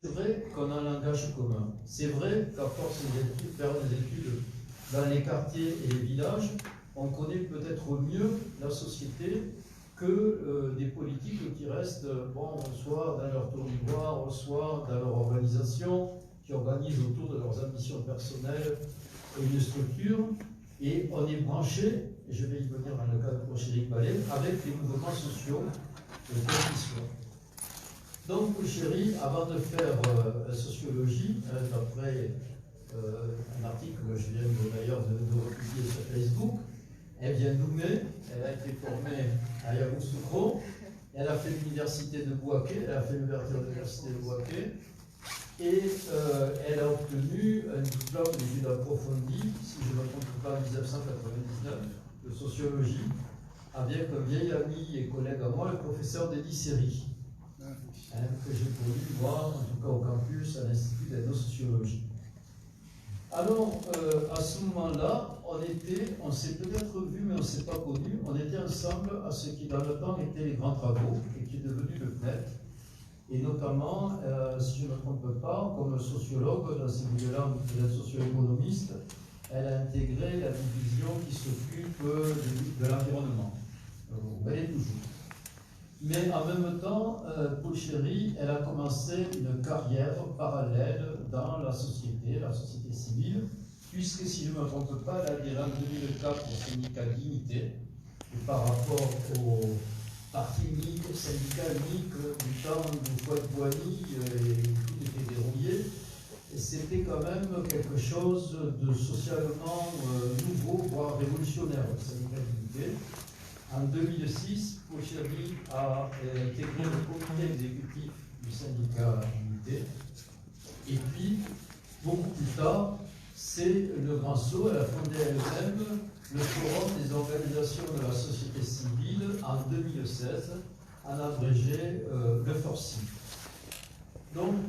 C'est vrai qu'on a un langage commun. C'est vrai qu'à force de faire des études dans les quartiers et les villages, on connaît peut-être mieux la société que des politiques qui restent, soit dans leur territoire, soit dans leur organisation, qui organisent autour de leurs ambitions personnelles une structure. Et on est branché, et je vais y venir dans le cas de Pochéric Ballet, avec les mouvements sociaux, quels qu'ils soient. Donc, chérie, avant de faire la sociologie, d'après un article que je viens d'ailleurs de republier sur Facebook, elle vient d'Oumé, elle a été formée à Yamoussoukro, elle a fait l'université de Bouaké, elle a fait l'ouverture de l'université de Bouaké, et elle a obtenu un diplôme d'études approfondies, si je ne me trompe pas, en 1999, de sociologie, avec un vieil ami et collègue à moi, le professeur Denis Seri. Que j'ai connu, moi, en tout cas au campus, à l'Institut d'ethnosociologie. Alors, à ce moment-là, on s'est peut-être vu, mais on ne s'est pas connu, on était ensemble à ce qui, dans le temps, étaient les grands travaux, et qui est devenu le PNET, et notamment, si je ne me trompe pas, comme sociologue, dans ces milieux-là, vous êtes socio-économiste, elle a intégré la division qui s'occupe de l'environnement. Elle est toujours. Mais en même temps, Pochéric, elle a commencé une carrière parallèle dans la société civile, puisque si je ne me trompe pas, elle a adhéré en 2004 au syndicat Dignité, et par rapport au parti unique, au syndicat unique du temps de Fouad-Boigny, tout était dérouillé, et c'était quand même quelque chose de socialement nouveau, voire révolutionnaire, le syndicat Dignité. En 2006, Pochéric a intégré le comité exécutif du syndicat Unité. Et puis, beaucoup plus tard, c'est le grand saut. Elle a fondé elle-même le Forum des organisations de la société civile en 2016, en abrégé le FORCI. Donc,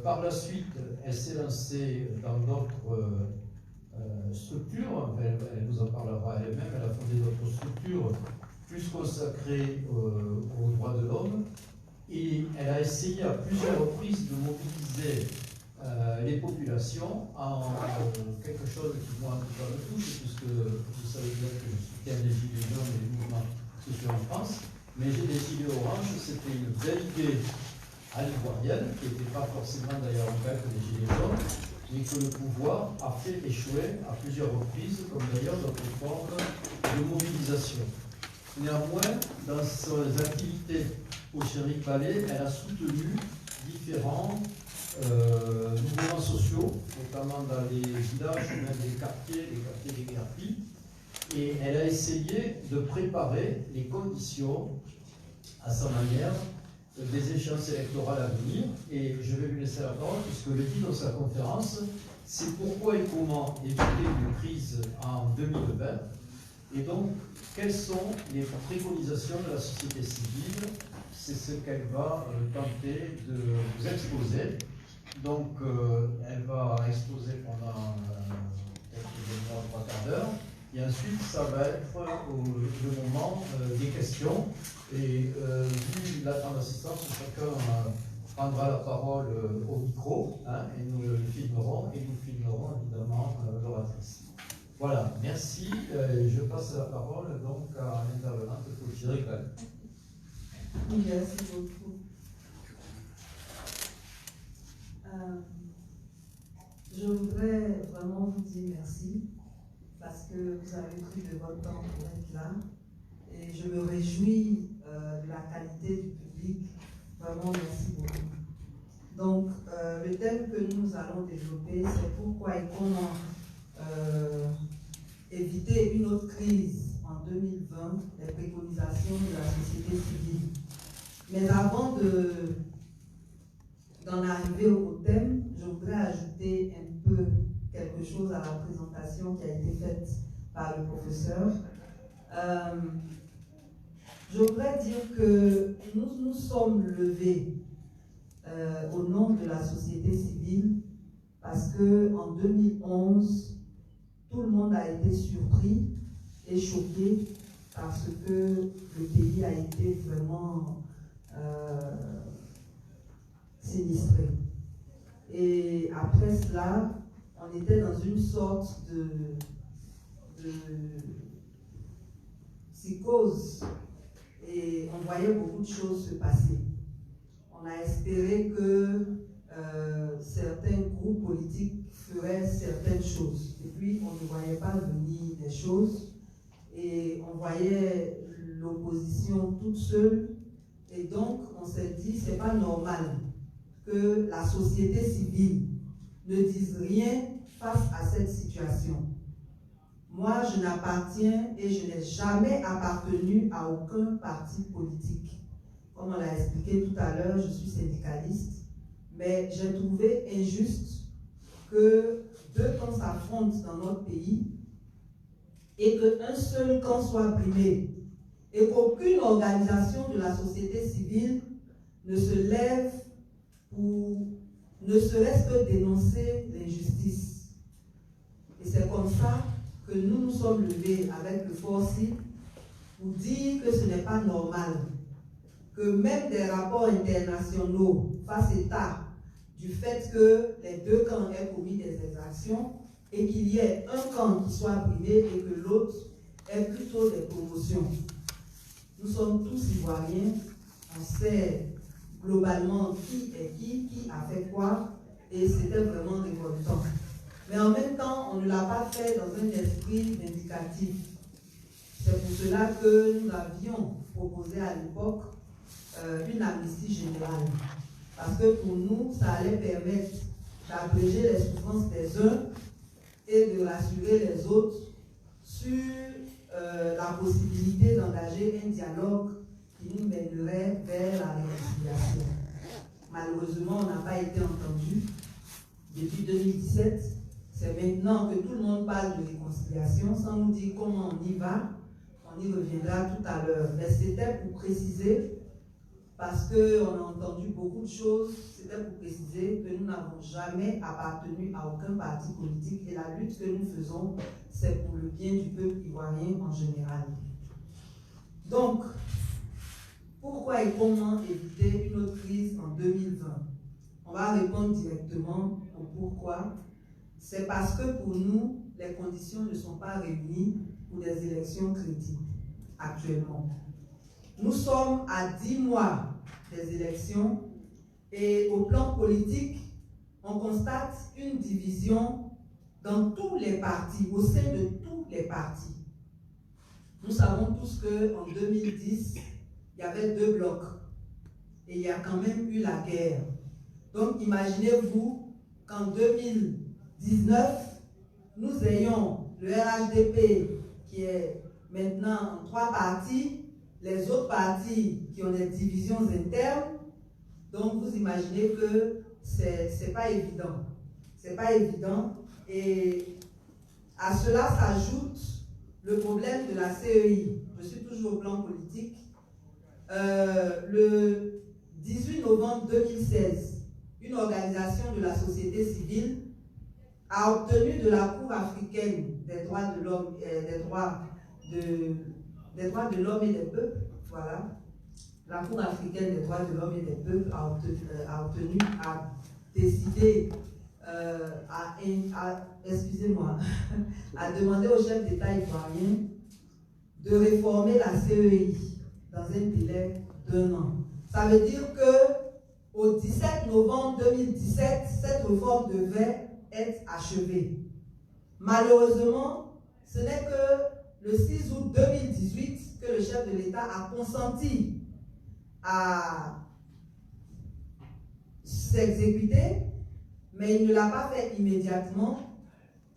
par la suite, elle s'est lancée dans d'autres structure, elle nous en parlera elle-même, elle a fondé d'autres structures plus consacrées aux droits de l'homme, et elle a essayé à plusieurs reprises de mobiliser les populations en quelque chose qui moi en tout cas me touche, puisque vous savez bien que je soutiens les gilets jaunes et les mouvements sociaux en France, mais les gilets oranges, c'était une belle idée à l'ivoirienne, qui n'était pas forcément d'ailleurs en fait des gilets jaunes, mais que le pouvoir a fait échouer à plusieurs reprises, comme d'ailleurs d'autres formes de mobilisation. Néanmoins, dans ses activités au Pochéric Ballet, elle a soutenu différents mouvements sociaux, notamment dans les villages, même les quartiers des guerpilles, et elle a essayé de préparer les conditions, à sa manière, des échéances électorales à venir, et je vais lui laisser la parole, puisque le titre de sa conférence, c'est pourquoi et comment éviter une crise en 2020, et donc, quelles sont les préconisations de la société civile? C'est ce qu'elle va tenter de vous exposer. Donc, elle va exposer pendant quelques mois, 3 quarts d'heure, et ensuite, ça va être le moment des questions. Et vu la temps d'assistance, chacun prendra la parole au micro, et nous le filmerons, et nous filmerons évidemment l'oratrice. Voilà, merci. Je passe la parole donc à l'intervenante Pochéric Ballet. Merci beaucoup. Je voudrais vraiment vous dire merci parce que vous avez pris de votre temps pour être là et je me réjouis de la qualité du public. Vraiment, merci beaucoup. Donc, le thème que nous allons développer, c'est pourquoi et comment éviter une autre crise en 2020, les préconisations de la société civile. Mais avant d'en arriver au thème, je voudrais ajouter un peu quelque chose à la présentation qui a été faite par le professeur. Je voudrais dire que nous sommes levés au nom de la société civile parce qu'en 2011, tout le monde a été surpris et choqué parce que le pays a été vraiment sinistrés. Et après cela, on était dans une sorte de psychose et on voyait beaucoup de choses se passer. On a espéré que certains groupes politiques feraient certaines choses. Et puis, on ne voyait pas venir des choses. Et on voyait l'opposition toute seule. Et donc, on s'est dit, c'est pas normal que la société civile ne dise rien face à cette situation. Moi, je n'appartiens et je n'ai jamais appartenu à aucun parti politique. Comme on l'a expliqué tout à l'heure, je suis syndicaliste, mais j'ai trouvé injuste que deux camps s'affrontent dans notre pays et qu'un seul camp soit brimé et qu'aucune organisation de la société civile ne se lève pour ne serait-ce que dénoncer l'injustice. Et c'est comme ça que nous nous sommes levés avec le Forci pour dire que ce n'est pas normal que même des rapports internationaux fassent état du fait que les deux camps aient commis des exactions et qu'il y ait un camp qui soit brimé et que l'autre ait plutôt des promotions. Nous sommes tous Ivoiriens, on sait globalement qui est qui a fait quoi, et c'était vraiment révoltant. Mais en même temps, on ne l'a pas fait dans un esprit vindicatif. C'est pour cela que nous avions proposé à l'époque une amnistie générale. Parce que pour nous, ça allait permettre d'abréger les souffrances des uns et de rassurer les autres sur la possibilité d'engager un dialogue qui nous mènerait vers la réconciliation. Malheureusement, on n'a pas été entendu. Depuis 2017, c'est maintenant que tout le monde parle de réconciliation sans nous dire comment on y va. On y reviendra tout à l'heure. Mais c'était pour préciser, parce qu'on a entendu beaucoup de choses, c'était pour préciser que nous n'avons jamais appartenu à aucun parti politique et la lutte que nous faisons, c'est pour le bien du peuple ivoirien en général. Donc, pourquoi et comment éviter une autre crise en 2020? On va répondre directement au pourquoi. C'est parce que pour nous, les conditions ne sont pas réunies pour des élections crédibles actuellement. Nous sommes à 10 mois des élections et au plan politique, on constate une division dans tous les partis, au sein de tous les partis. Nous savons tous qu'en 2010, il y avait 2 blocs et il y a quand même eu la guerre. Donc imaginez-vous qu'en 2019, nous ayons le RHDP qui est maintenant en 3 partis, les autres partis qui ont des divisions internes. Donc vous imaginez que c'est pas évident. C'est pas évident. Et à cela s'ajoute le problème de la CEI. Je suis toujours au plan politique. Le 18 novembre 2016, une organisation de la société civile a obtenu de la Cour africaine des droits de l'homme et des peuples, voilà, la Cour africaine des droits de l'homme et des peuples a décidé, a demandé au chef d'État ivoirien de réformer la CEI dans un délai d'1 an. Ça veut dire que au 17 novembre 2017, cette réforme devait être achevée. Malheureusement, ce n'est que le 6 août 2018 que le chef de l'État a consenti à s'exécuter, mais il ne l'a pas fait immédiatement.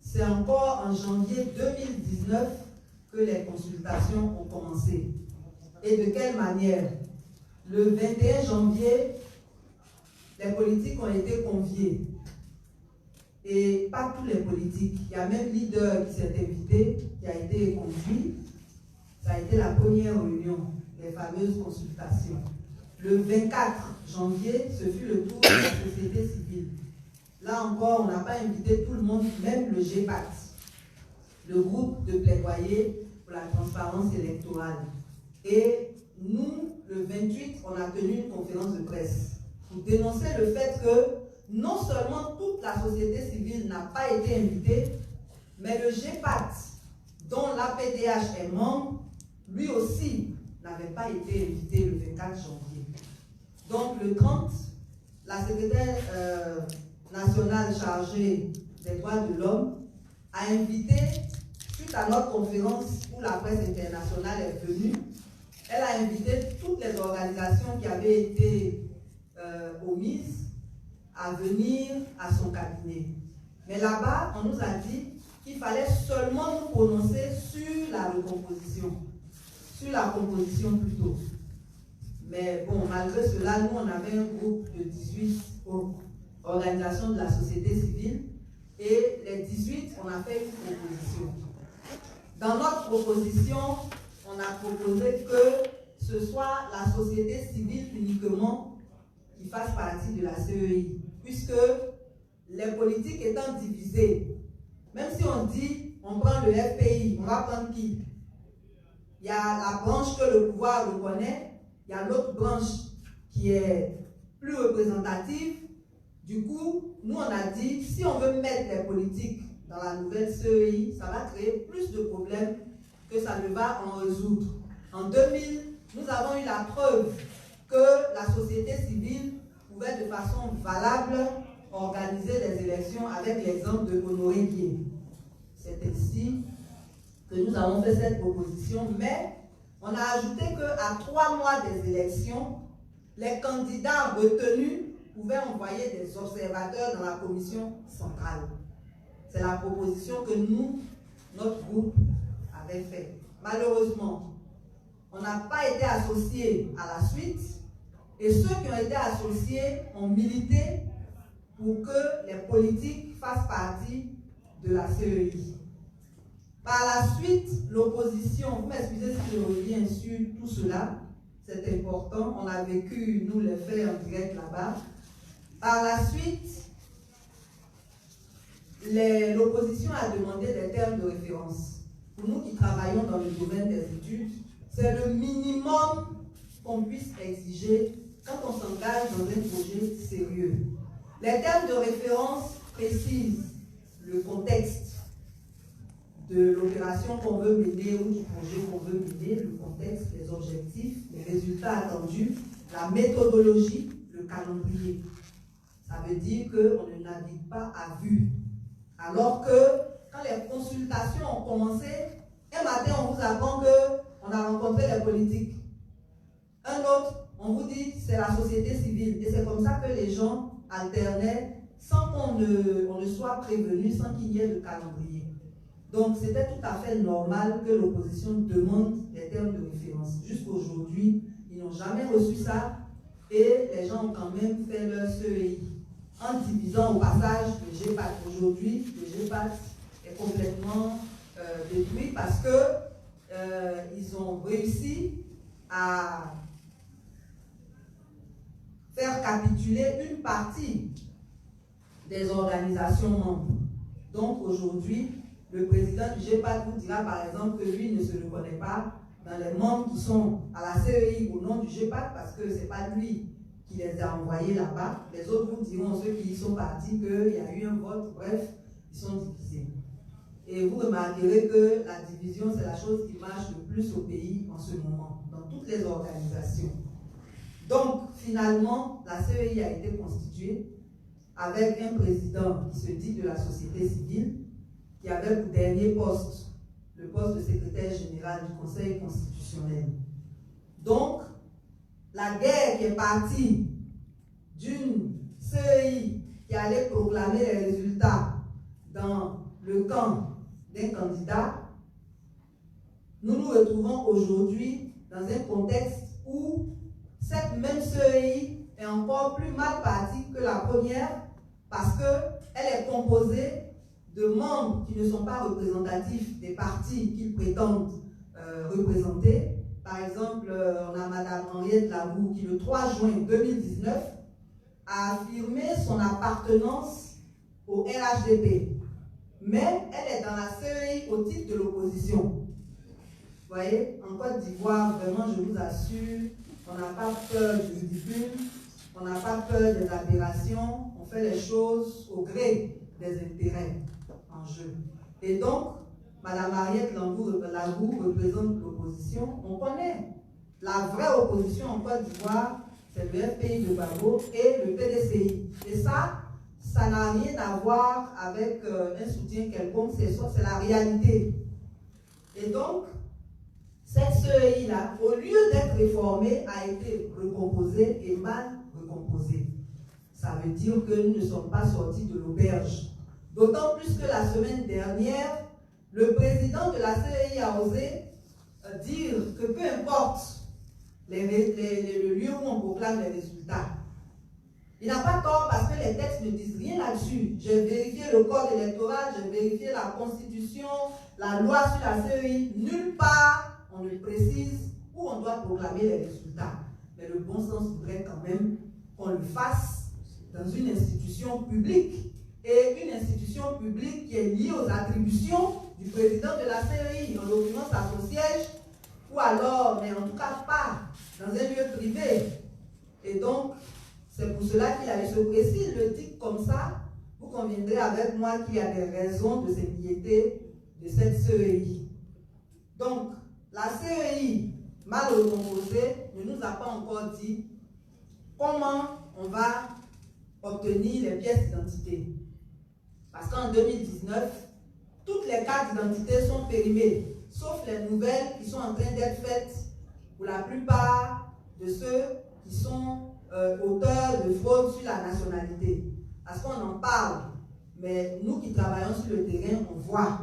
C'est encore en janvier 2019 que les consultations ont commencé. Et de quelle manière? Le 21 janvier, les politiques ont été conviés. Et pas tous les politiques. Il y a même leader qui s'est invité, qui a été conduit. Ça a été la première réunion, les fameuses consultations. Le 24 janvier, ce fut le tour de la société civile. Là encore, on n'a pas invité tout le monde, même le GEPAT, le groupe de plaidoyer pour la transparence électorale. Et nous, le 28, on a tenu une conférence de presse. pour dénoncer le fait que non seulement toute la société civile n'a pas été invitée, mais le GEPAT, dont l'APDH est membre, lui aussi n'avait pas été invité le 24 janvier. Donc le 30, la secrétaire nationale chargée des droits de l'homme a invité, suite à notre conférence où la presse internationale est venue, elle a invité toutes les organisations qui avaient été omises à venir à son cabinet. Mais là-bas, on nous a dit qu'il fallait seulement nous prononcer sur la recomposition, sur la composition plutôt. Mais bon, malgré cela, nous, on avait un groupe de 18 organisations de la société civile et les 18, on a fait une proposition. Dans notre proposition, on a proposé que ce soit la société civile uniquement qui fasse partie de la CEI, puisque les politiques étant divisées, même si on dit on prend le FPI, on va prendre qui? Il y a la branche que le pouvoir reconnaît, il y a l'autre branche qui est plus représentative. Du coup, nous on a dit, si on veut mettre les politiques dans la nouvelle CEI, ça va créer plus de problèmes que ça ne va en résoudre. En 2000, nous avons eu la preuve que la société civile pouvait de façon valable organiser des élections avec l'exemple de Honoré Guier. C'est ainsi que nous avons fait cette proposition, mais on a ajouté qu'à 3 mois des élections, les candidats retenus pouvaient envoyer des observateurs dans la commission centrale. C'est la proposition que nous, notre groupe, avait faite. Malheureusement, on n'a pas été associés à la suite, et ceux qui ont été associés ont milité pour que les politiques fassent partie de la CEI. Par la suite, l'opposition, vous m'excusez si je reviens sur tout cela, c'est important, on a vécu, nous, les faits en direct là-bas. Par la suite, l'opposition a demandé des termes de référence. Pour nous qui travaillons dans le domaine des études, c'est le minimum qu'on puisse exiger quand on s'engage dans un projet sérieux. Les termes de référence précisent le contexte de l'opération qu'on veut mener ou du projet qu'on veut mener, le contexte, les objectifs, les résultats attendus, la méthodologie, le calendrier. Ça veut dire qu'on ne navigue pas à vue. Alors que quand les consultations ont commencé, un matin on vous apprend qu'on a rencontré les politiques. Un autre, on vous dit c'est la société civile. Et c'est comme ça que les gens alternaient sans qu'on ne soit prévenu, sans qu'il y ait de calendrier. Donc c'était tout à fait normal que l'opposition demande des termes de référence. Jusqu'aujourd'hui, ils n'ont jamais reçu ça et les gens ont quand même fait leur CEI en divisant au passage le GEPAT. Aujourd'hui, le GEPAT est complètement détruit parce que ils ont réussi à faire capituler une partie des organisations membres. Donc aujourd'hui, le président du GEPAT vous dira par exemple que lui ne se reconnaît pas dans les membres qui sont à la CEI au nom du GEPAT parce que ce n'est pas lui qui les a envoyés là-bas. Les autres vous diront, ceux qui y sont partis, qu'il y a eu un vote, bref, ils sont divisés. Et vous remarquerez que la division, c'est la chose qui marche le plus au pays en ce moment, dans toutes les organisations. Donc, finalement, la CEI a été constituée avec un président qui se dit de la société civile, qui avait pour dernier poste le poste de secrétaire général du Conseil constitutionnel. Donc, la guerre qui est partie d'une CEI qui allait proclamer les résultats dans le camp d'un candidat, nous nous retrouvons aujourd'hui dans un contexte où cette même CEI est encore plus mal partie que la première parce qu'elle est composée de membres qui ne sont pas représentatifs des partis qu'ils prétendent représenter. Par exemple, on a Mme Henriette Laroux qui, le 3 juin 2019, a affirmé son appartenance au RHDP. Mais elle est dans la CEI au titre de l'opposition. Vous voyez, en Côte d'Ivoire, vraiment, je vous assure, on n'a pas peur du ridicule, on on n'a pas peur des aberrations, on fait les choses au gré des intérêts en jeu. Et donc, Mme Mariette Lagou représente l'opposition. On connaît la vraie opposition en Côte d'Ivoire, c'est le FPI de Gbagbo et le PDCI. Et ça n'a rien à voir avec un soutien quelconque, c'est la réalité. Et donc, cette CEI-là, au lieu d'être réformée, a été recomposée et mal recomposée. Ça veut dire que nous ne sommes pas sortis de l'auberge. D'autant plus que la semaine dernière, le président de la CEI a osé dire que peu importe le lieu où on proclame les résultats, il n'a pas tort parce que les textes ne disent rien là-dessus. J'ai vérifié le code électoral, j'ai vérifié la constitution, la loi sur la CEI. Nulle part on ne précise où on doit proclamer les résultats. Mais le bon sens voudrait quand même qu'on le fasse dans une institution publique. Et une institution publique qui est liée aux attributions du président de la CEI, en l'occurrence à son siège, ou alors, mais en tout cas pas dans un lieu privé. Et donc, c'est pour cela qu'il a eu ce précis. S'il le dit comme ça, vous conviendrez avec moi qu'il y a des raisons de s'inquiéter de cette CEI. Donc, la CEI, mal recomposée, ne nous a pas encore dit comment on va obtenir les pièces d'identité. Parce qu'en 2019, toutes les cartes d'identité sont périmées, sauf les nouvelles qui sont en train d'être faites pour la plupart de ceux qui sont auteurs de fraude sur la nationalité. Parce qu'on en parle, mais nous qui travaillons sur le terrain, on voit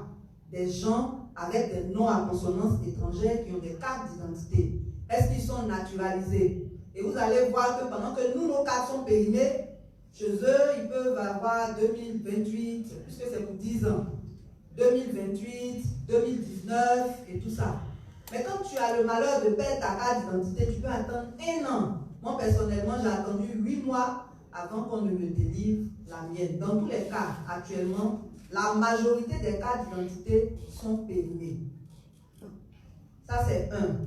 des gens avec des noms à consonance étrangère qui ont des cartes d'identité. Est-ce qu'ils sont naturalisés? Et vous allez voir que pendant que nous, nos cartes sont périmées, chez eux, ils peuvent avoir 2028, puisque c'est pour 10 ans, 2028, 2019 et tout ça. Mais quand tu as le malheur de perdre ta carte d'identité, tu peux attendre 1 an. Moi, personnellement, j'ai attendu 8 mois avant qu'on ne me délivre la mienne. Dans tous les cas, actuellement, la majorité des cartes d'identité sont périmées. Ça, c'est un.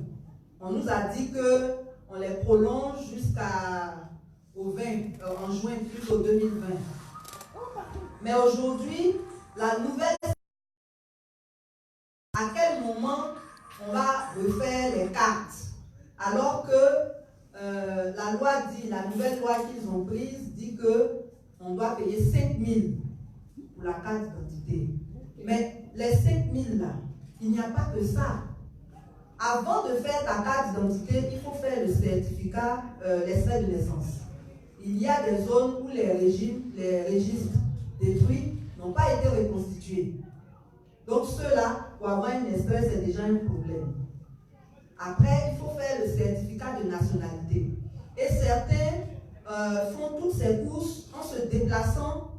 On nous a dit qu'on les prolonge jusqu'au 20, en juin, plutôt 2020. Mais aujourd'hui, la nouvelle... À quel moment on va refaire les cartes? Alors que la loi dit, la nouvelle loi qu'ils ont prise dit qu'on doit payer 5 000 pour la carte d'identité. Mais les 5 000 là, il n'y a pas que ça. Avant de faire ta carte d'identité, il faut faire le certificat, l'extrait de naissance. Il y a des zones où les registres détruits n'ont pas été reconstitués. Donc ceux-là, pour avoir un extrait, c'est déjà un problème. Après, il faut faire le certificat de nationalité. Et certains font toutes ces courses en se déplaçant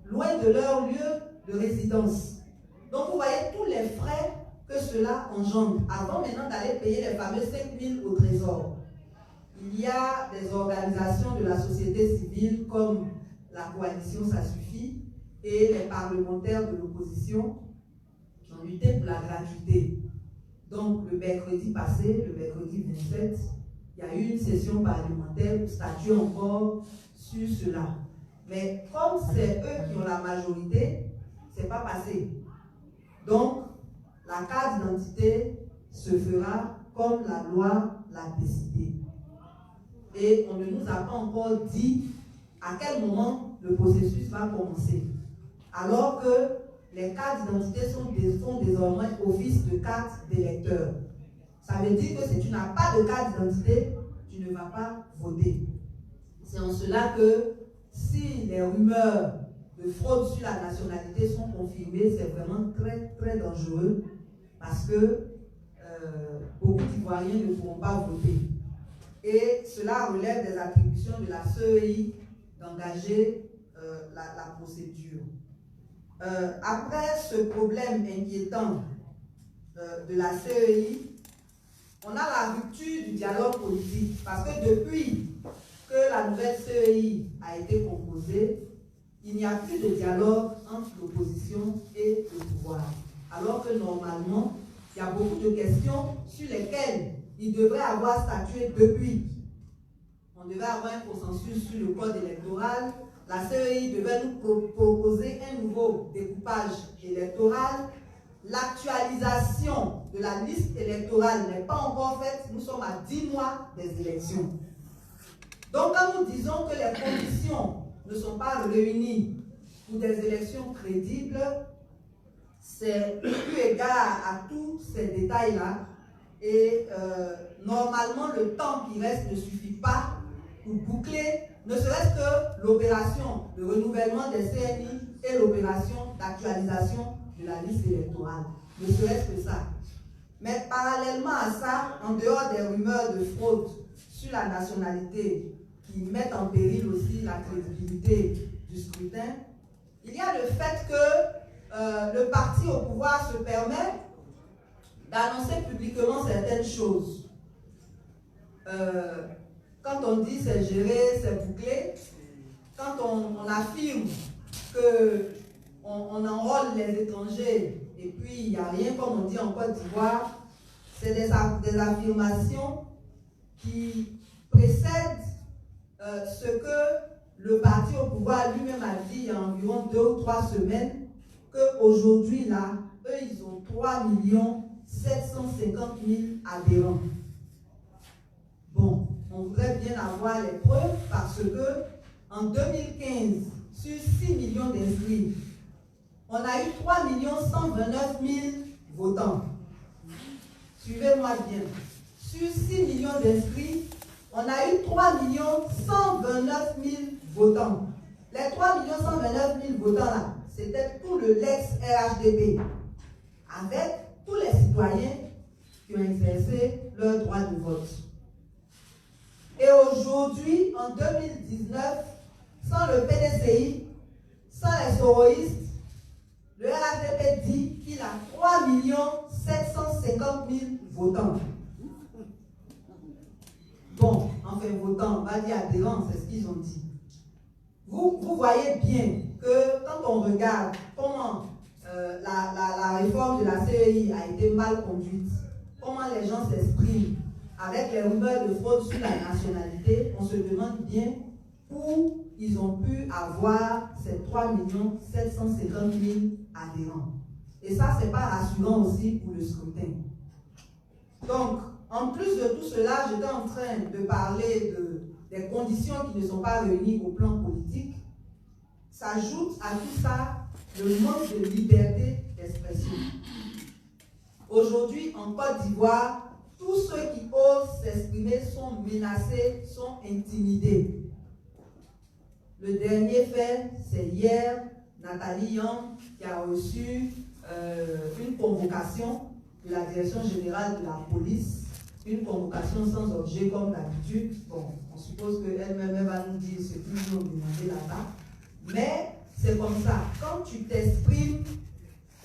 loin de leur lieu de résidence. Donc vous voyez tous les frais que cela engendre. Avant maintenant d'aller payer les fameux 5 000 au trésor, il y a des organisations de la société civile comme la coalition Ça Suffit et les parlementaires de l'opposition qui ont lutté pour la gratuité. Donc le mercredi passé, le mercredi 27, il y a eu une session parlementaire pour statuer encore sur cela. Mais comme c'est eux qui ont la majorité, ce n'est pas passé. Donc, la carte d'identité se fera comme la loi l'a décidé. Et on ne nous a pas encore dit à quel moment le processus va commencer. Alors que les cartes d'identité font désormais office de carte d'électeur. Ça veut dire que si tu n'as pas de carte d'identité, tu ne vas pas voter. C'est en cela que si les rumeurs de fraude sur la nationalité sont confirmées, c'est vraiment très très dangereux parce que beaucoup d'Ivoiriens ne pourront pas voter. Et cela relève des attributions de la CEI d'engager la procédure. Après ce problème inquiétant de la CEI, on a la rupture du dialogue politique parce que depuis que la nouvelle CEI a été composée, il n'y a plus de dialogue entre l'opposition et le pouvoir. Alors que normalement, il y a beaucoup de questions sur lesquelles il devrait avoir statué depuis. on devait avoir un consensus sur le code électoral. La CEI devait nous proposer un nouveau découpage électoral. L'actualisation de la liste électorale n'est pas encore faite. Nous sommes à 10 mois des élections. Donc, quand nous disons que les conditions ne sont pas réunies pour des élections crédibles, c'est eu égard à tous ces détails-là. Et normalement, le temps qui reste ne suffit pas pour boucler, ne serait-ce que l'opération de renouvellement des CNI et l'opération d'actualisation de la liste électorale. Ne serait-ce que ça. Mais parallèlement à ça, en dehors des rumeurs de fraude sur la nationalité qui mettent en péril aussi la crédibilité du scrutin, il y a le fait que le parti au pouvoir se permet d'annoncer publiquement certaines choses. Quand on dit c'est géré, c'est bouclé, quand on affirme qu'on enrôle les étrangers et puis il n'y a rien, comme on dit en Côte d'Ivoire, c'est des affirmations qui précèdent ce que le parti au pouvoir lui-même a dit il y a environ 2 ou 3 semaines, qu'aujourd'hui, là, eux, ils ont 3 750 000 adhérents. Bon, on voudrait bien avoir les preuves parce que en 2015, sur 6 millions d'inscrits, on a eu 3 129 000 votants. Suivez-moi bien. Sur 6 millions d'inscrits, on a eu 3 129 000 votants. Les 3 129 000 votants là, c'était tout le l'ex-RHDP, avec tous les citoyens qui ont exercé leur droit de vote. Et aujourd'hui, en 2019, sans le PDCI, sans les soroïstes, le RHDP dit qu'il a 3 750 000 votants. Bon, enfin votants, on va dire adhérents, c'est ce qu'ils ont dit. Vous voyez bien que quand on regarde comment la réforme de la CEI a été mal conduite, comment les gens s'expriment avec les rumeurs de fraude sur la nationalité, on se demande bien où ils ont pu avoir ces 3 750 000 adhérents. Et ça, ce n'est pas rassurant aussi pour le scrutin. Donc, en plus de tout cela, j'étais en train de parler des conditions qui ne sont pas réunies au plan politique. S'ajoute à tout ça le manque de liberté d'expression. Aujourd'hui, en Côte d'Ivoire, tous ceux qui osent s'exprimer sont menacés, sont intimidés. Le dernier fait, c'est hier, Nathalie Yang qui a reçu une convocation de la direction générale de la police, une convocation sans objet comme d'habitude. Bon, on suppose qu'elle-même va nous dire ce qu'ils ont demandé là-bas. Mais c'est comme ça. Quand tu t'exprimes,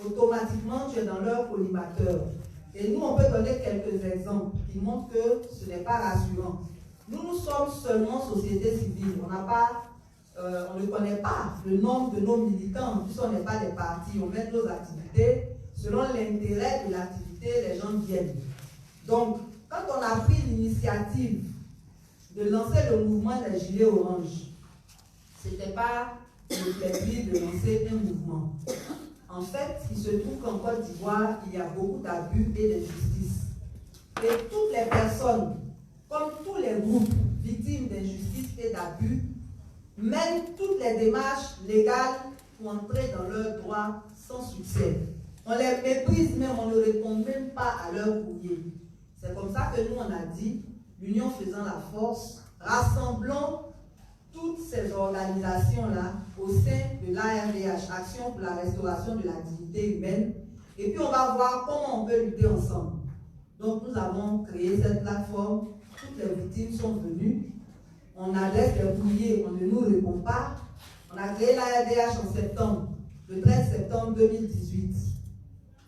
automatiquement tu es dans leur collimateur. Et nous, on peut donner quelques exemples qui montrent que ce n'est pas rassurant. Nous sommes seulement société civile. On ne connaît pas le nombre de nos militants, puisqu'on n'est pas des partis. On met nos activités. Selon l'intérêt de l'activité, les gens viennent. Donc, quand on a pris l'initiative de lancer le mouvement des Gilets orange, ce n'était pas le plaisir de lancer un mouvement. En fait, il se trouve qu'en Côte d'Ivoire, il y a beaucoup d'abus et d'injustice. Et toutes les personnes, comme tous les groupes victimes d'injustice et d'abus, mènent toutes les démarches légales pour entrer dans leurs droits sans succès. On les méprise même, on ne répond même pas à leur courrier. C'est comme ça que nous, on a dit, l'union faisant la force, rassemblons toutes ces organisations-là au sein de l'ARDH, Action pour la restauration de la dignité humaine, et puis on va voir comment on peut lutter ensemble. Donc nous avons créé cette plateforme, toutes les victimes sont venues, on adresse les courriers, on ne nous répond pas. On a créé l'ARDH en septembre, le 13 septembre 2018.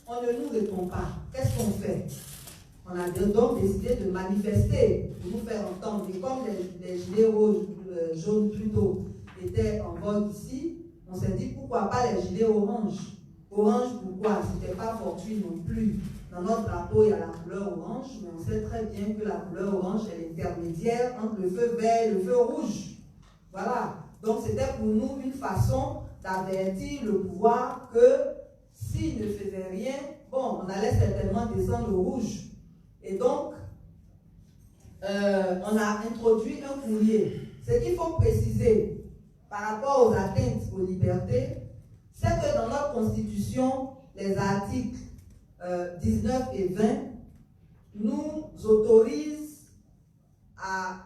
On ne nous répond pas. Qu'est-ce qu'on fait? On a donc décidé de manifester, de nous faire entendre. Et comme les gilets jaunes plutôt étaient en vogue ici, on s'est dit pourquoi pas les gilets orange. Orange pourquoi? C'était pas fortuit non plus dans notre drapeau, il y a la couleur orange, mais on sait très bien que la couleur orange est l'intermédiaire entre le feu vert et le feu rouge. Voilà. Donc c'était pour nous une façon d'avertir le pouvoir que s'il ne faisait rien, bon, on allait certainement descendre au rouge. Et donc, on a introduit un courrier. Ce qu'il faut préciser par rapport aux atteintes aux libertés, c'est que dans notre Constitution, les articles 19 et 20 nous autorisent à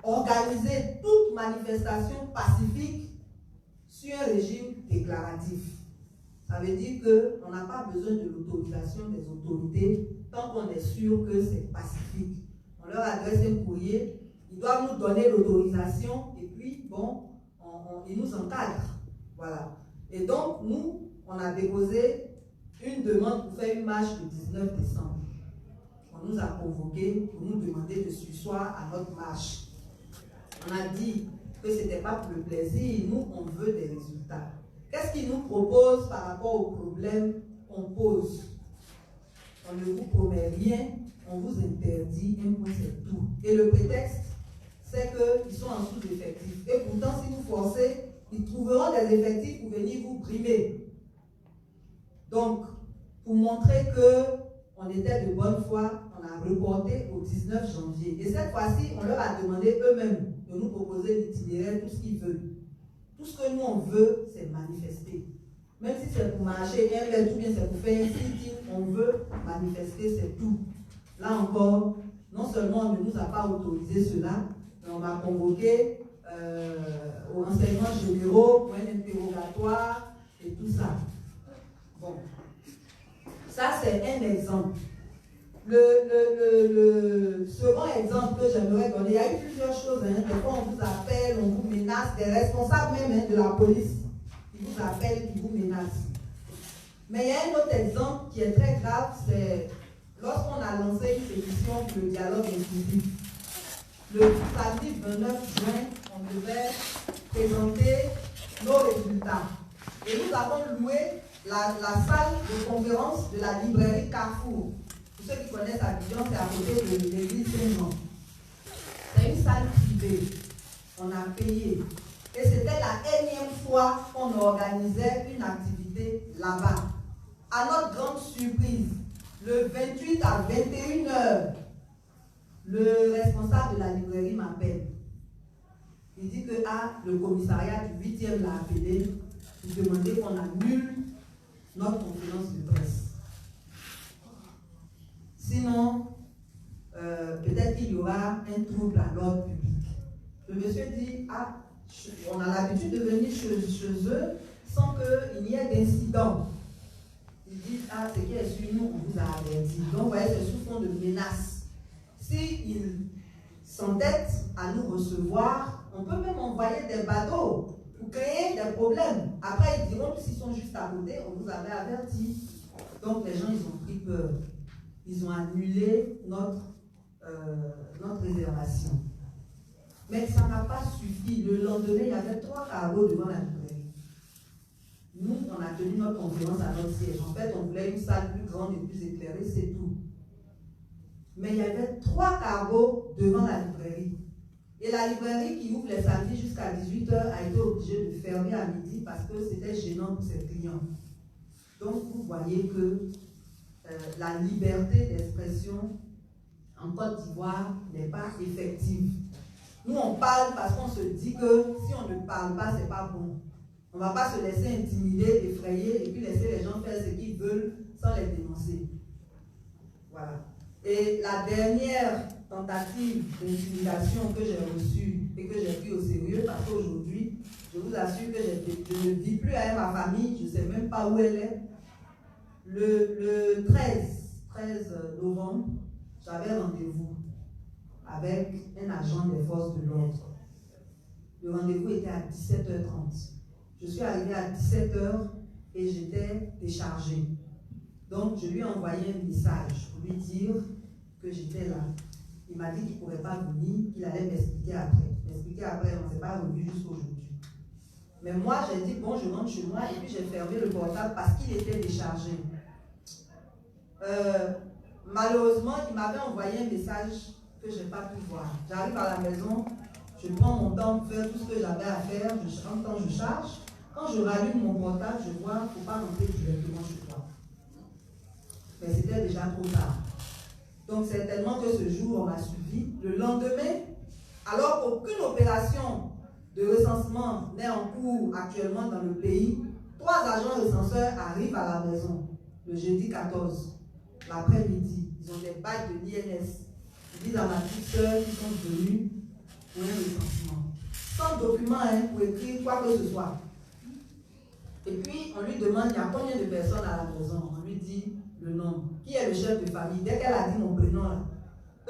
organiser toute manifestation pacifique sur un régime déclaratif. Ça veut dire qu'on n'a pas besoin de l'autorisation des autorités tant qu'on est sûr que c'est pacifique. On leur adresse un courrier, ils doivent nous donner l'autorisation et puis, bon, ils nous encadrent. Voilà. Et donc, nous, on a déposé une demande pour faire une marche le 19 décembre. On nous a convoqués pour nous demander de surseoir à notre marche. On a dit que ce n'était pas pour le plaisir, nous, on veut des résultats. Qu'est-ce qu'ils nous proposent par rapport aux problèmes qu'on pose? On ne vous promet rien, on vous interdit, un point c'est tout. Et le prétexte, c'est qu'ils sont en sous-effectif. Et pourtant, si vous forcez, ils trouveront des effectifs pour venir vous brimer. Donc, pour montrer qu'on était de bonne foi, on a reporté au 19 janvier. Et cette fois-ci, on leur a demandé eux-mêmes de nous proposer l'itinéraire, tout ce qu'ils veulent. Tout ce que nous, on veut, c'est manifester. Même si c'est pour marcher un mètre ou bien c'est pour faire un sit-in, on veut manifester, c'est tout. Là encore, non seulement on ne nous a pas autorisé cela, mais on m'a convoqué aux renseignements généraux pour un interrogatoire et tout ça. Bon. Ça, c'est un exemple. Le second exemple que j'aimerais donner, il y a eu plusieurs choses. Hein. Des fois, on vous appelle, on vous menace, des responsables même de la police, ils vous appellent, ils vous menacent. Mais il y a un autre exemple qui est très grave, c'est lorsqu'on a lancé une pétition pour le dialogue inclusif. Le samedi 29 juin, on devait présenter nos résultats. Et nous avons loué la salle de conférence de la librairie Carrefour. Pour ceux qui connaissent Abidjan, c'est à côté de l'église Saint-Jean. C'est une salle privée. On a payé. Et c'était la énième fois qu'on organisait une activité là-bas. À notre grande surprise, le 28 à 21h, le responsable de la librairie m'appelle. Il dit que le commissariat du 8e l'a appelé pour demander qu'on annule notre conférence de presse. Sinon, peut-être qu'il y aura un trouble à l'ordre public. Le monsieur dit, on a l'habitude de venir chez eux sans qu'il n'y ait d'incident. Il dit, ce qui est sur nous, on vous a averti. Donc, vous voyez, c'est sous fond de menace. S'ils s'entêtent à nous recevoir, on peut même envoyer des bateaux pour créer des problèmes. Après, ils diront, s'ils sont juste à côté, on vous avait averti. Donc, les gens, ils ont pris peur. Ils ont annulé notre réservation. Mais ça n'a pas suffi. Le lendemain, il y avait 3 cargos devant la librairie. Nous, on a tenu notre conférence à notre siège. En fait, on voulait une salle plus grande et plus éclairée, c'est tout. Mais il y avait 3 cargos devant la librairie. Et la librairie qui ouvre les samedis jusqu'à 18h a été obligée de fermer à midi parce que c'était gênant pour ses clients. Donc, vous voyez que la liberté d'expression en Côte d'Ivoire n'est pas effective. Nous, on parle parce qu'on se dit que si on ne parle pas, c'est pas bon. On ne va pas se laisser intimider, effrayer et puis laisser les gens faire ce qu'ils veulent sans les dénoncer. Voilà. Et la dernière tentative d'intimidation que j'ai reçue et que j'ai pris au sérieux, parce qu'aujourd'hui, je vous assure que je ne vis plus avec ma famille, je ne sais même pas où elle est. Le 13 novembre, j'avais rendez-vous avec un agent des forces de l'ordre. Le rendez-vous était à 17h30. Je suis arrivée à 17h et j'étais déchargée. Donc, je lui ai envoyé un message pour lui dire que j'étais là. Il m'a dit qu'il ne pourrait pas venir, qu'il allait m'expliquer après. M'expliquer après, on ne s'est pas revu jusqu'aujourd'hui. Mais moi, j'ai dit, bon, je rentre chez moi et puis j'ai fermé le portable parce qu'il était déchargé. malheureusement, il m'avait envoyé un message que je n'ai pas pu voir. J'arrive à la maison, je prends mon temps pour faire tout ce que j'avais à faire, en temps je charge. Quand je rallume mon portable, je vois qu'il ne faut pas rentrer directement chez toi. Mais c'était déjà trop tard. Donc certainement que ce jour, on m'a suivi. Le lendemain, alors qu'aucune opération de recensement n'est en cours actuellement dans le pays, 3 agents recenseurs arrivent à la maison le jeudi 14, l'après-midi. Ils ont des badges de l'INS. Ils disent à ma petite soeur qu'ils sont venus pour un recensement. Sans document pour écrire quoi que ce soit. Et puis, on lui demande, il y a combien de personnes à la maison? On lui dit le nom. Qui est le chef de famille? Dès qu'elle a dit mon prénom, là,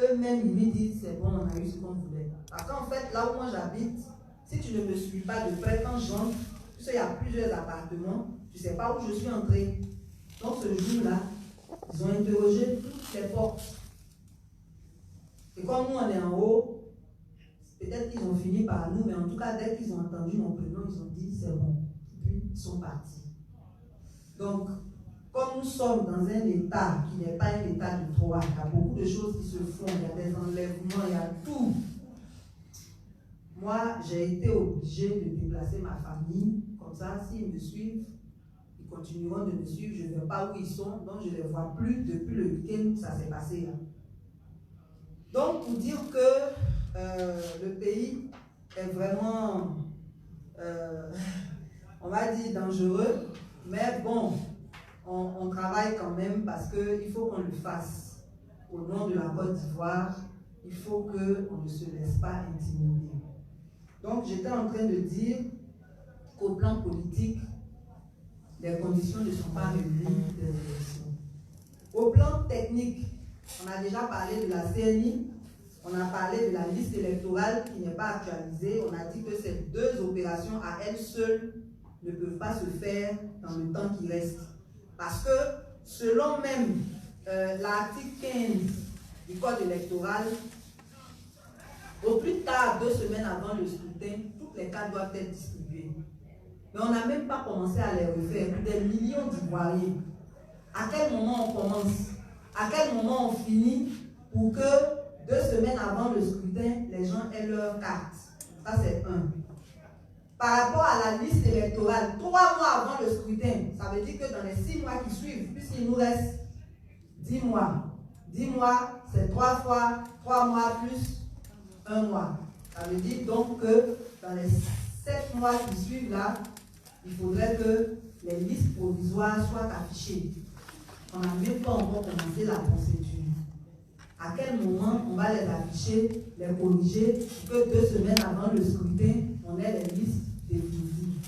eux-mêmes, ils lui disent, c'est bon, on a eu ce qu'on voulait. Parce qu'en fait, là où moi j'habite, si tu ne me suis pas de près, quand j'entre, tu sais, il y a plusieurs appartements, tu ne sais pas où je suis entré. Donc, ce jour-là, ils ont interrogé toutes les portes. Et comme nous, on est en haut, peut-être qu'ils ont fini par nous, mais en tout cas, dès qu'ils ont entendu mon prénom, ils ont dit, c'est bon. Puis, ils sont partis. Donc, comme nous sommes dans un état qui n'est pas un état de droit, il y a beaucoup de choses qui se font, il y a des enlèvements, il y a tout. Moi, j'ai été obligée de déplacer ma famille. Comme ça, s'ils me suivent, ils continueront de me suivre. Je ne sais pas où ils sont, donc je ne les vois plus depuis le week-end où ça s'est passé là. Donc, pour dire que le pays est vraiment, on va dire, dangereux, mais bon, on travaille quand même parce qu'il faut qu'on le fasse. Au nom de la Côte d'Ivoire, il faut qu'on ne se laisse pas intimider. Donc, j'étais en train de dire qu'au plan politique, les conditions ne sont pas réunies des élections. Au plan technique, on a déjà parlé de la CNI, on a parlé de la liste électorale qui n'est pas actualisée. On a dit que ces 2 opérations à elles seules ne peuvent pas se faire dans le temps qui reste. Parce que selon même l'article 15 du Code électoral, au plus tard 2 semaines avant le scrutin, toutes les cartes doivent être distribuées. Mais on n'a même pas commencé à les refaire. Plus des millions d'Ivoiriens. À quel moment on commence? À quel moment on finit pour que 2 semaines avant le scrutin, les gens aient leur carte? Ça, c'est un. Par rapport à la liste électorale, 3 mois avant le scrutin, ça veut dire que dans les 6 mois qui suivent, puisqu'il nous reste 10 mois. 10 mois, c'est 3 fois 3 mois plus 1 mois. Ça veut dire donc que dans les 7 mois qui suivent là, il faudrait que les listes provisoires soient affichées. On n'a même pas encore commencé la procédure. À quel moment on va les afficher, les corriger, pour que 2 semaines avant le scrutin, on ait les listes définitives.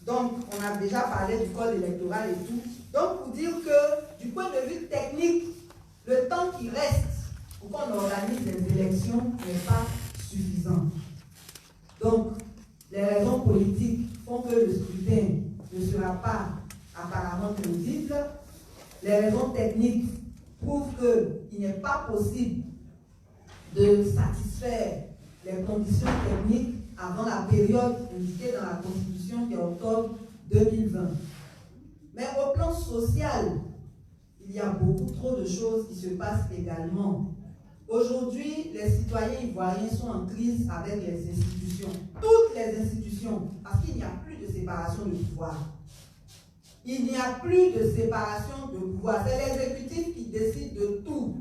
Donc, on a déjà parlé du code électoral et tout. Donc, pour dire que, du point de vue technique, le temps qui reste pour qu'on organise les élections n'est pas suffisant. Donc, les raisons politiques font que le scrutin ne sera pas apparemment crédible. Les raisons techniques prouvent qu'il n'est pas possible de satisfaire les conditions techniques avant la période indiquée dans la Constitution qui est octobre 2020. Mais au plan social, il y a beaucoup trop de choses qui se passent également. Aujourd'hui, les citoyens ivoiriens sont en crise avec les institutions. Toutes les institutions, parce qu'il n'y a plus de séparation de pouvoir. Il n'y a plus de séparation de pouvoir. C'est l'exécutif qui décide de tout.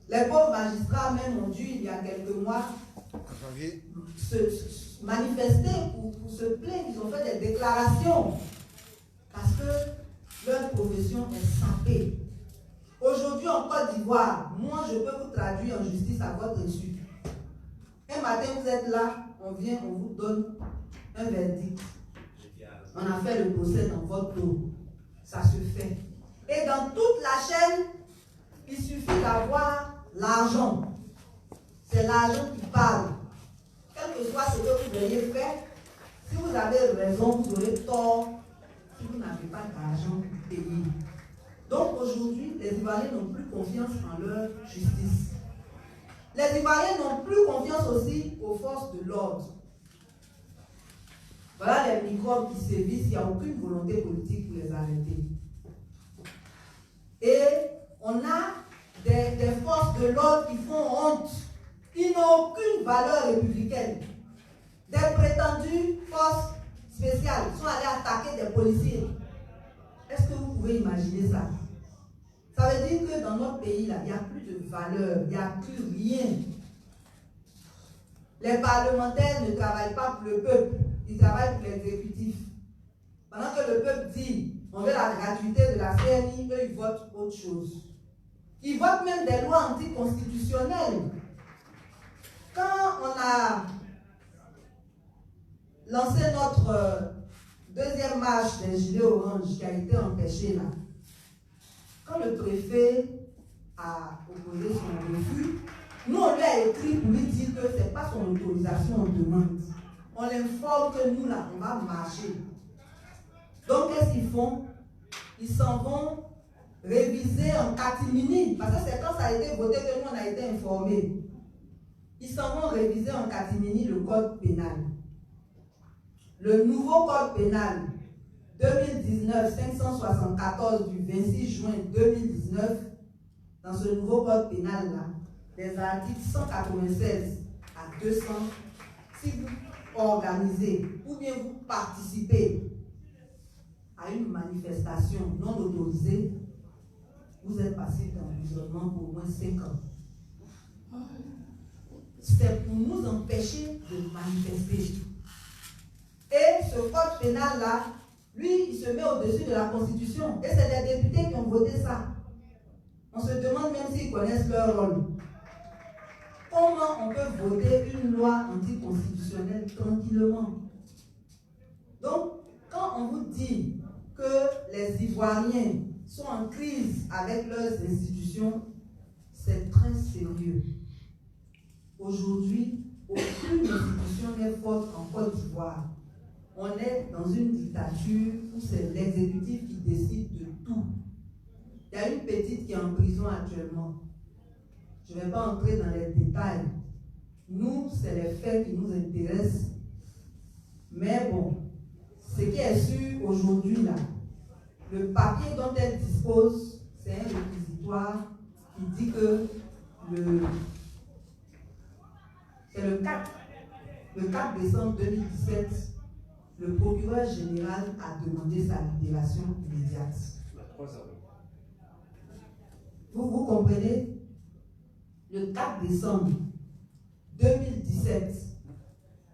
Les pauvres magistrats même ont dû, il y a quelques mois, se manifester pour se plaindre. Ils ont fait des déclarations parce que leur profession est sapée. Aujourd'hui en Côte d'Ivoire, moi je peux vous traduire en justice à votre insu. Un matin vous êtes là, on vient, on vous donne un verdict. On a fait le procès dans votre dos. Ça se fait. Et dans toute la chaîne, il suffit d'avoir l'argent. C'est l'argent qui parle. Quel que soit ce que vous ayez fait, si vous avez raison, vous aurez tort. Si vous n'avez pas d'argent, payez. Donc aujourd'hui, les Ivoiriens n'ont plus confiance en leur justice. Les Ivoiriens n'ont plus confiance aussi aux forces de l'ordre. Voilà les microbes qui sévissent, il n'y a aucune volonté politique pour les arrêter. Et on a des forces de l'ordre qui font honte, qui n'ont aucune valeur républicaine. Des prétendues forces spéciales sont allées attaquer des policiers. Est-ce que vous pouvez imaginer ça? Ça veut dire que dans notre pays, là, il n'y a plus de valeur, il n'y a plus rien. Les parlementaires ne travaillent pas pour le peuple, ils travaillent pour l'exécutif. Pendant que le peuple dit on veut la gratuité de la CNI, eux ils votent autre chose. Ils votent même des lois anticonstitutionnelles. Quand on a lancé notre deuxième marche des gilets orange qui a été empêchée là, quand le préfet a opposé son refus, nous on lui a écrit pour lui dire que ce n'est pas son autorisation on demande. On l'informe que nous là, on va marcher. Donc qu'est-ce qu'ils font? Ils s'en vont réviser en catimini, parce que c'est quand ça a été voté que nous on a été informés. Ils s'en vont réviser en catimini le code pénal. Le nouveau code pénal 2019-574 du 26 juin 2019, dans ce nouveau code pénal-là, les articles 196 à 200, si vous organisez ou bien vous participez à une manifestation non autorisée, vous êtes passible d'emprisonnement pour au moins 5 ans. C'est pour nous empêcher de manifester. Et ce code pénal-là, lui, il se met au-dessus de la Constitution. Et c'est les députés qui ont voté ça. On se demande même s'ils connaissent leur rôle. Comment on peut voter une loi anticonstitutionnelle tranquillement? Donc, quand on vous dit que les Ivoiriens sont en crise avec leurs institutions, c'est très sérieux. Aujourd'hui, aucune institution n'est forte en Côte d'Ivoire. On est dans une dictature où c'est l'exécutif qui décide de tout. Il y a une petite qui est en prison actuellement. Je ne vais pas entrer dans les détails. Nous, c'est les faits qui nous intéressent. Mais bon, ce qui est sûr aujourd'hui, là, le papier dont elle dispose, c'est un réquisitoire qui dit que c'est le 4 décembre 2017, le procureur général a demandé sa libération immédiate. Vous comprenez? Le 4 décembre 2017,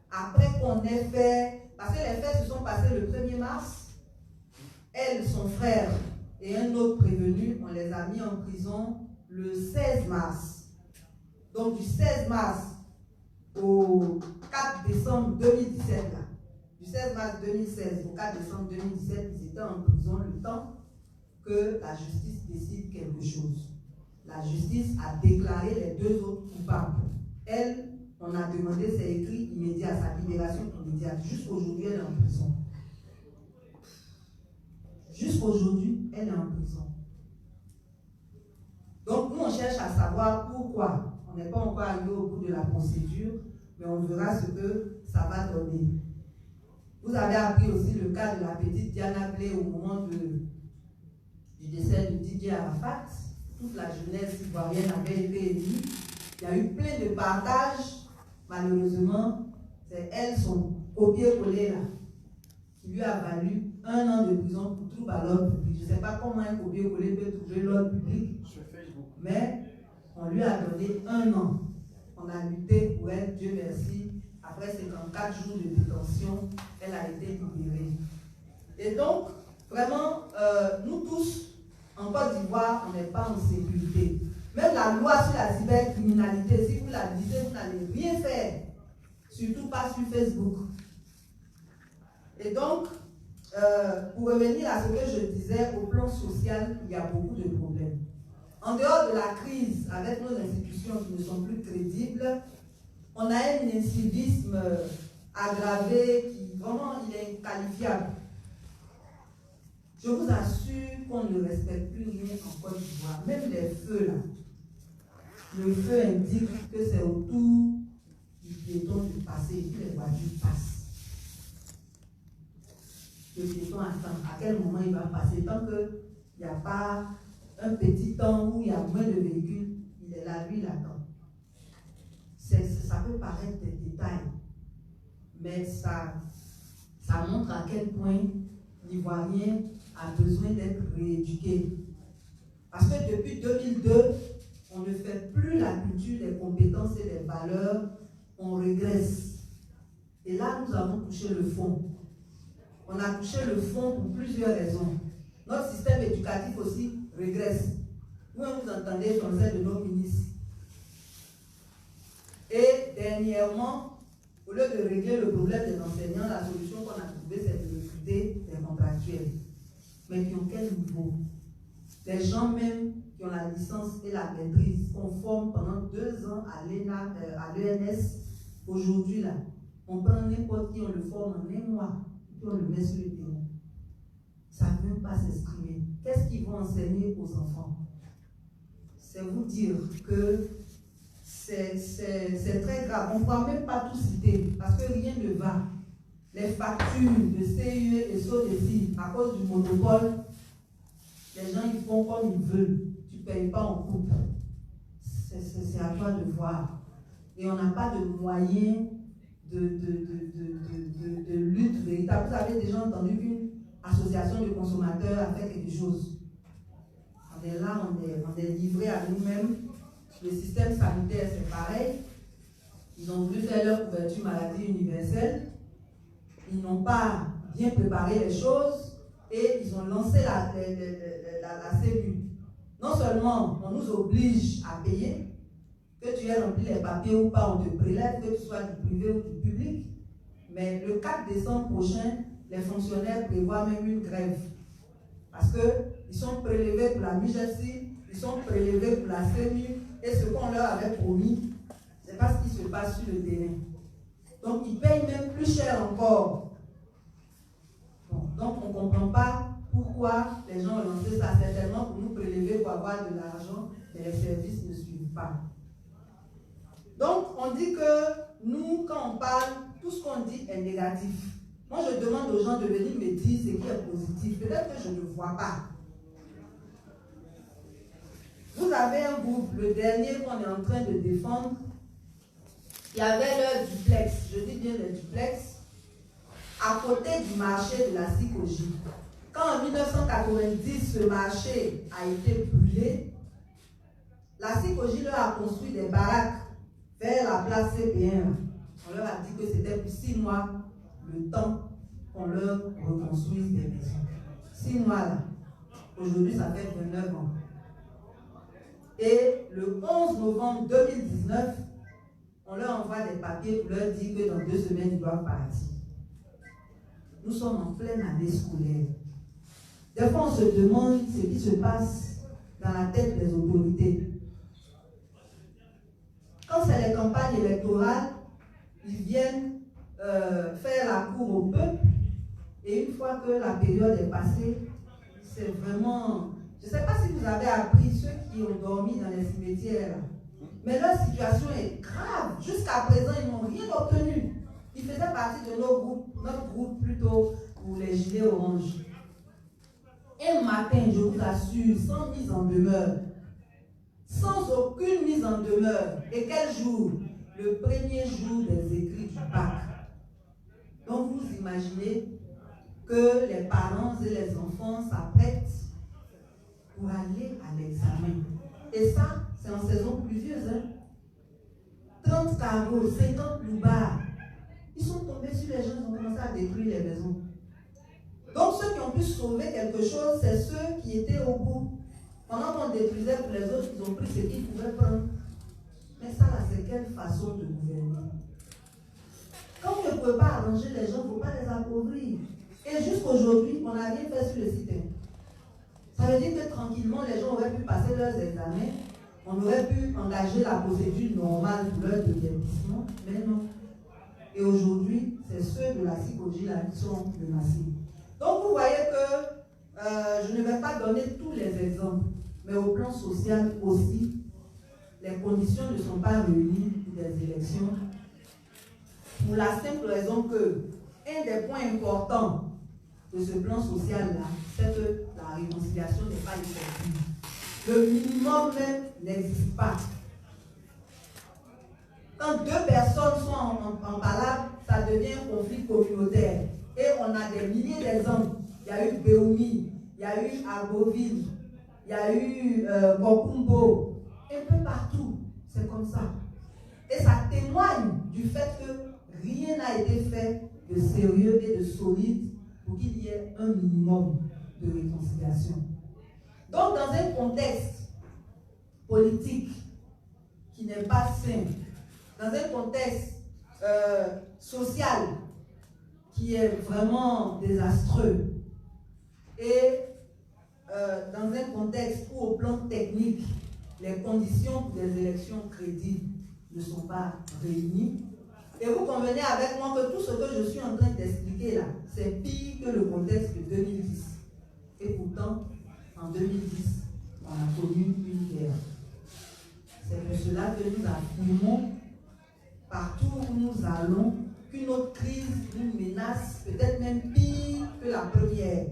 après qu'on ait fait, parce que les faits se sont passés le 1er mars, elle, son frère et un autre prévenu, on les a mis en prison le 16 mars. Donc du 16 mars au 4 décembre 2017, là, du 16 mars 2016 au 4 décembre 2017, ils étaient en prison le temps que la justice décide quelque chose. La justice a déclaré les deux autres coupables. Elle, on a demandé, c'est écrit immédiat, sa libération immédiate. Jusqu'aujourd'hui, elle est en prison. Jusqu'aujourd'hui, elle est en prison. Donc, nous, on cherche à savoir pourquoi. On n'est pas encore arrivé au bout de la procédure, mais on verra ce que ça va donner. Vous avez appris aussi le cas de la petite Diana Blé au moment du décès de Didier Arafat. Toute la jeunesse ivoirienne avait été élue. Il y a eu plein de partages. Malheureusement, c'est elle, son copier-coller là, qui lui a valu 1 an de prison pour trouble à l'ordre public. Je ne sais pas comment un copier-coller peut trouver l'ordre public. Sur Facebook. Mais on lui a donné 1 an. On a lutté pour elle, Dieu merci. Après 54 jours de détention, elle a été libérée. Et donc, vraiment, nous tous, en Côte d'Ivoire, on n'est pas en sécurité. Même la loi sur la cybercriminalité, si vous la lisez, vous n'allez rien faire. Surtout pas sur Facebook. Et donc, pour revenir à ce que je disais, au plan social, il y a beaucoup de problèmes. En dehors de la crise avec nos institutions qui ne sont plus crédibles, on a un incivisme aggravé qui vraiment il est inqualifiable. Je vous assure qu'on ne respecte plus rien en Côte d'Ivoire. Même les feux là. Le feu indique que c'est autour du piéton de passer et puis les voitures passent. le piéton attend, à quel moment il va passer. Tant qu'il n'y a pas un petit temps où il y a moins de véhicules, il est là, lui, il attend. Ça peut paraître des détails, mais ça montre à quel point l'Ivoirien a besoin d'être rééduqué. Parce que depuis 2002, on ne fait plus la culture des compétences et des valeurs, on régresse. Et là, nous avons touché le fond. On a touché le fond pour plusieurs raisons. Notre système éducatif aussi régresse. Vous entendez français de nos ministres. Et dernièrement, au lieu de régler le problème des enseignants, la solution qu'on a trouvée, c'est de recruter des contractuels. Mais qui ont quel niveau? Des gens même qui ont la licence et la maîtrise, qu'on forme pendant 2 ans à l'ENS. Aujourd'hui, là, on prend n'importe qui, on le forme en 1 mois, puis on le met sur le terrain. Ça ne veut même pas s'exprimer. Qu'est-ce qu'ils vont enseigner aux enfants? C'est vous dire que c'est très grave. On ne pourra même pas tout citer parce que rien ne va. Les factures de CIE et SODECI, à cause du monopole, les gens ils font comme ils veulent. Tu ne payes pas en coupe. C'est à toi de voir. Et on n'a pas de moyens de lutte véritable. Vous avez déjà entendu qu'une association de consommateurs a fait quelque chose. On est là, on est livré à nous-mêmes. Le système sanitaire, c'est pareil. Ils ont voulu faire leur couverture maladie universelle. Ils n'ont pas bien préparé les choses et ils ont lancé la cellule. Non seulement on nous oblige à payer, que tu aies rempli les papiers ou pas, on te prélève, que tu sois du privé ou du public, mais le 4 décembre prochain, les fonctionnaires prévoient même une grève. Parce qu'ils sont prélevés pour la MIGESI, ils sont prélevés pour la CEMU, et ce qu'on leur avait promis, c'est pas ce qui se passe sur le terrain. Donc ils payent même plus cher encore. Bon, donc on ne comprend pas pourquoi les gens ont lancé ça. Certainement pour nous prélever pour avoir de l'argent, mais les services ne suivent pas. Donc on dit que nous, quand on parle, tout ce qu'on dit est négatif. Moi je demande aux gens de venir me dire ce qui est positif. Peut-être que je ne vois pas. Vous avez un groupe, le dernier qu'on est en train de défendre, il y avait leur duplex, je dis bien le duplex, à côté du marché de la Sikoji. Quand en 1990, ce marché a été brûlé, la Sikoji leur a construit des baraques vers la place CP1. On leur a dit que c'était pour 6 mois le temps qu'on leur reconstruise des maisons. 6 mois là. Aujourd'hui, ça fait 29 ans. Et le 11 novembre 2019, on leur envoie des papiers pour leur dire que dans 2 semaines, ils doivent partir. Nous sommes en pleine année scolaire. Des fois, on se demande ce qui se passe dans la tête des autorités. Quand c'est les campagnes électorales, ils viennent faire la cour au peuple. Et une fois que la période est passée, c'est vraiment... Je ne sais pas si vous avez appris, ceux qui ont dormi dans les cimetières, mais leur situation est grave. Jusqu'à présent, ils n'ont rien obtenu. Ils faisaient partie de notre groupe plutôt pour les gilets oranges. Un matin, je vous assure, sans mise en demeure, sans aucune mise en demeure. Et quel jour? Le premier jour des écrits du bac. Donc vous imaginez que les parents et les enfants s'apprêtent pour aller à l'examen. Et ça, c'est en saison pluvieuse. Hein? 30 carreaux, 50 loubards. Ils sont tombés sur les gens, ils ont commencé à détruire les maisons. Donc ceux qui ont pu sauver quelque chose, c'est ceux qui étaient au bout. Pendant qu'on détruisait pour les autres, ils ont pris ce qu'ils pouvaient prendre. Mais ça, là, c'est quelle façon de gouverner? Quand vous ne pouvez pas arranger les gens, il ne faut pas les appauvrir. Et jusqu'aujourd'hui, on n'a rien fait sur le site. Ça veut dire que tranquillement, les gens auraient pu passer leurs examens, on aurait pu engager la procédure normale pour leur déguerpissement, mais non. Et aujourd'hui, c'est ceux de la Sikoji là qui sont menacés. Donc vous voyez que je ne vais pas donner tous les exemples, mais au plan social aussi, les conditions ne sont pas réunies pour des élections. Pour la simple raison que un des points importants de ce plan social-là, c'est que la réconciliation n'est pas effective. Le minimum même n'existe pas. Quand deux personnes sont en palabre, ça devient un conflit communautaire. Et on a des milliers d'exemples. Il y a eu Béoumi, il y a eu Argoville, il y a eu Kokumbo, un peu partout. C'est comme ça. Et ça témoigne du fait que rien n'a été fait de sérieux et de solide pour qu'il y ait un minimum de réconciliation. Donc, dans un contexte politique qui n'est pas sain, dans un contexte social qui est vraiment désastreux, et dans un contexte où, au plan technique, les conditions des élections crédibles ne sont pas réunies, et vous convenez avec moi que tout ce que je suis en train d'expliquer là, c'est pire que le contexte de 2010. Et pourtant, en 2010, on a connu une guerre. C'est pour cela que nous affirmons, partout où nous allons, qu'une autre crise nous menace, peut-être même pire que la première.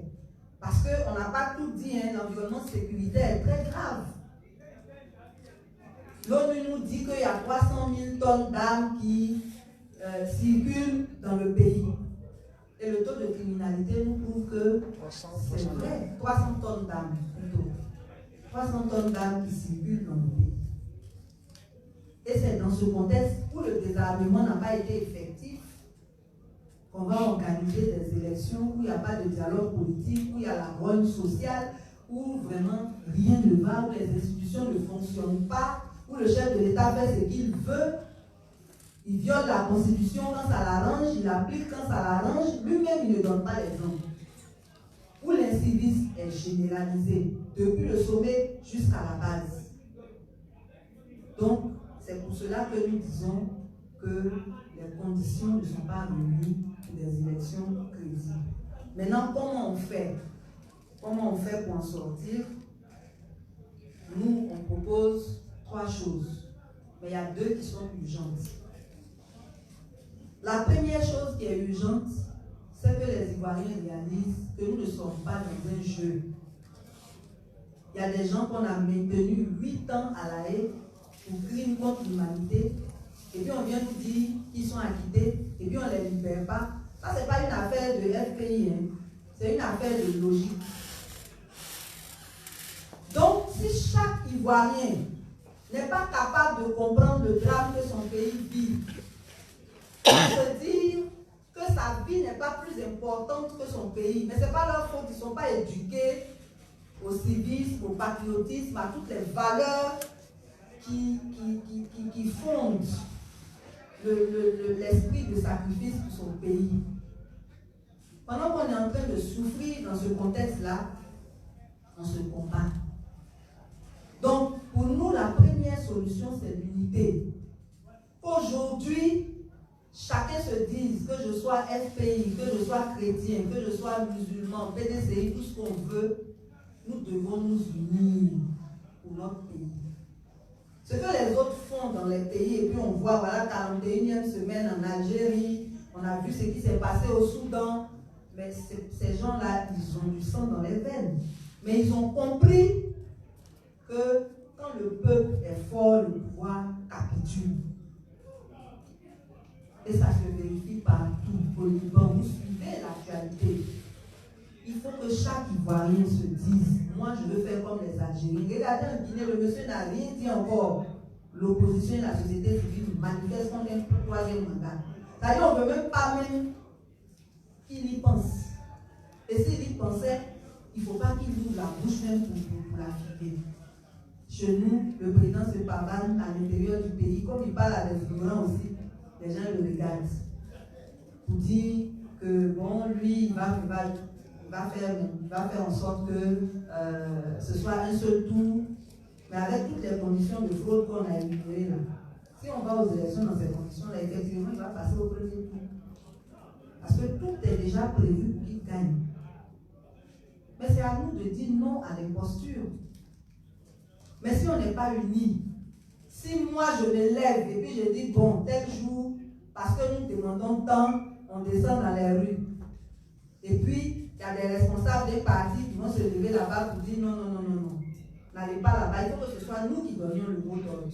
Parce qu'on n'a pas tout dit, hein, l'environnement sécuritaire est très grave. L'ONU nous dit qu'il y a 300 000 tonnes d'armes qui circulent dans le pays. Et le taux de criminalité nous prouve que c'est vrai. 300 tonnes d'armes, plutôt. 300 tonnes d'armes qui circulent dans le pays. Et c'est dans ce contexte où le désarmement n'a pas été effectif qu'on va organiser des élections où il n'y a pas de dialogue politique, où il y a la grogne sociale, où vraiment rien ne va, où les institutions ne fonctionnent pas, où le chef de l'État fait ce qu'il veut, il viole la Constitution quand ça l'arrange, il l'applique quand ça l'arrange, lui-même il ne donne pas l'exemple. Où l'incivisme est généralisé, depuis le sommet jusqu'à la base. Donc, c'est pour cela que nous disons que les conditions ne sont pas réunies pour des élections crédibles. Maintenant, comment on fait? Comment on fait pour en sortir? Nous, on propose 3 choses, mais il y a 2 qui sont urgentes. La première chose qui est urgente, c'est que les Ivoiriens réalisent que nous ne sommes pas dans un jeu. Il y a des gens qu'on a maintenus 8 ans à La Haye pour crimes contre l'humanité, et puis on vient nous dire qu'ils sont acquittés, et puis on ne les libère pas. Ça, ce n'est pas une affaire de FPI, hein. C'est une affaire de logique. Donc, si chaque Ivoirien n'est pas capable de comprendre le drame que son pays vit, se dire que sa vie n'est pas plus importante que son pays, mais ce n'est pas leur faute, ils ne sont pas éduqués au civisme, au patriotisme, à toutes les valeurs qui fondent l'esprit de sacrifice pour son pays. Pendant qu'on est en train de souffrir dans ce contexte-là, on se combat. Donc, pour nous, la première solution, c'est l'unité. Aujourd'hui, chacun se dise, que je sois FPI, que je sois chrétien, que je sois musulman, PDCI, tout ce qu'on veut, nous devons nous unir pour notre pays. Ce que les autres font dans les pays, et puis on voit, voilà, 41e semaine en Algérie, on a vu ce qui s'est passé au Soudan, mais ces gens-là, ils ont du sang dans les veines. Mais ils ont compris que quand le peuple est fort, le pouvoir capitule. Et ça se vérifie partout, au Liban. Vous suivez l'actualité. Il faut que chaque Ivoirien se dise, moi je veux faire comme les Algériens. Regardez en Guinée, le monsieur n'a rien dit encore. L'opposition et la société civile manifestent contre un 3e mandat. C'est-à-dire, on ne veut même pas qu'il y pense. Et s'il y pensait, il ne faut pas qu'il ouvre la bouche même pour la filer. Chez nous, le président se pavane à l'intérieur du pays, comme il parle à des figurants aussi, les gens le regardent. Pour dire que, bon, lui, il va faire en sorte que ce soit un seul tour, mais avec toutes les conditions de fraude qu'on a énumérées là. Si on va aux élections dans ces conditions-là, effectivement, il va passer au premier tour. Parce que tout est déjà prévu pour qu'il gagne. Mais c'est à nous de dire non à l'imposture. Mais si on n'est pas unis, si moi je me lève et puis je dis, bon, tel jour, parce que nous demandons tant, on descend dans les rues. Et puis, il y a des responsables des partis qui vont se lever là-bas pour dire non, non, non, non, non. N'allez pas là-bas, il faut que ce soit nous qui donnions le mot d'ordre.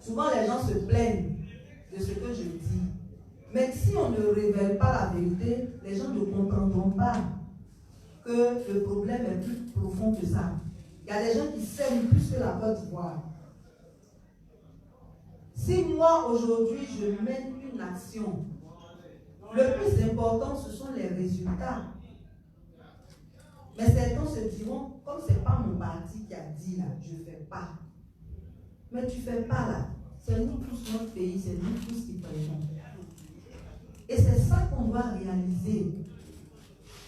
Souvent, les gens se plaignent de ce que je dis. Mais si on ne révèle pas la vérité, les gens ne comprendront pas que le problème est plus profond que ça. Il y a des gens qui s'aiment plus que la Côte d'Ivoire. Si moi, aujourd'hui, je mène une action, le plus important, ce sont les résultats. Mais certains se diront, comme ce n'est pas mon parti qui a dit là, je ne fais pas. Mais tu ne fais pas là. C'est nous tous, notre pays, c'est nous tous qui prenons. Et c'est ça qu'on doit réaliser.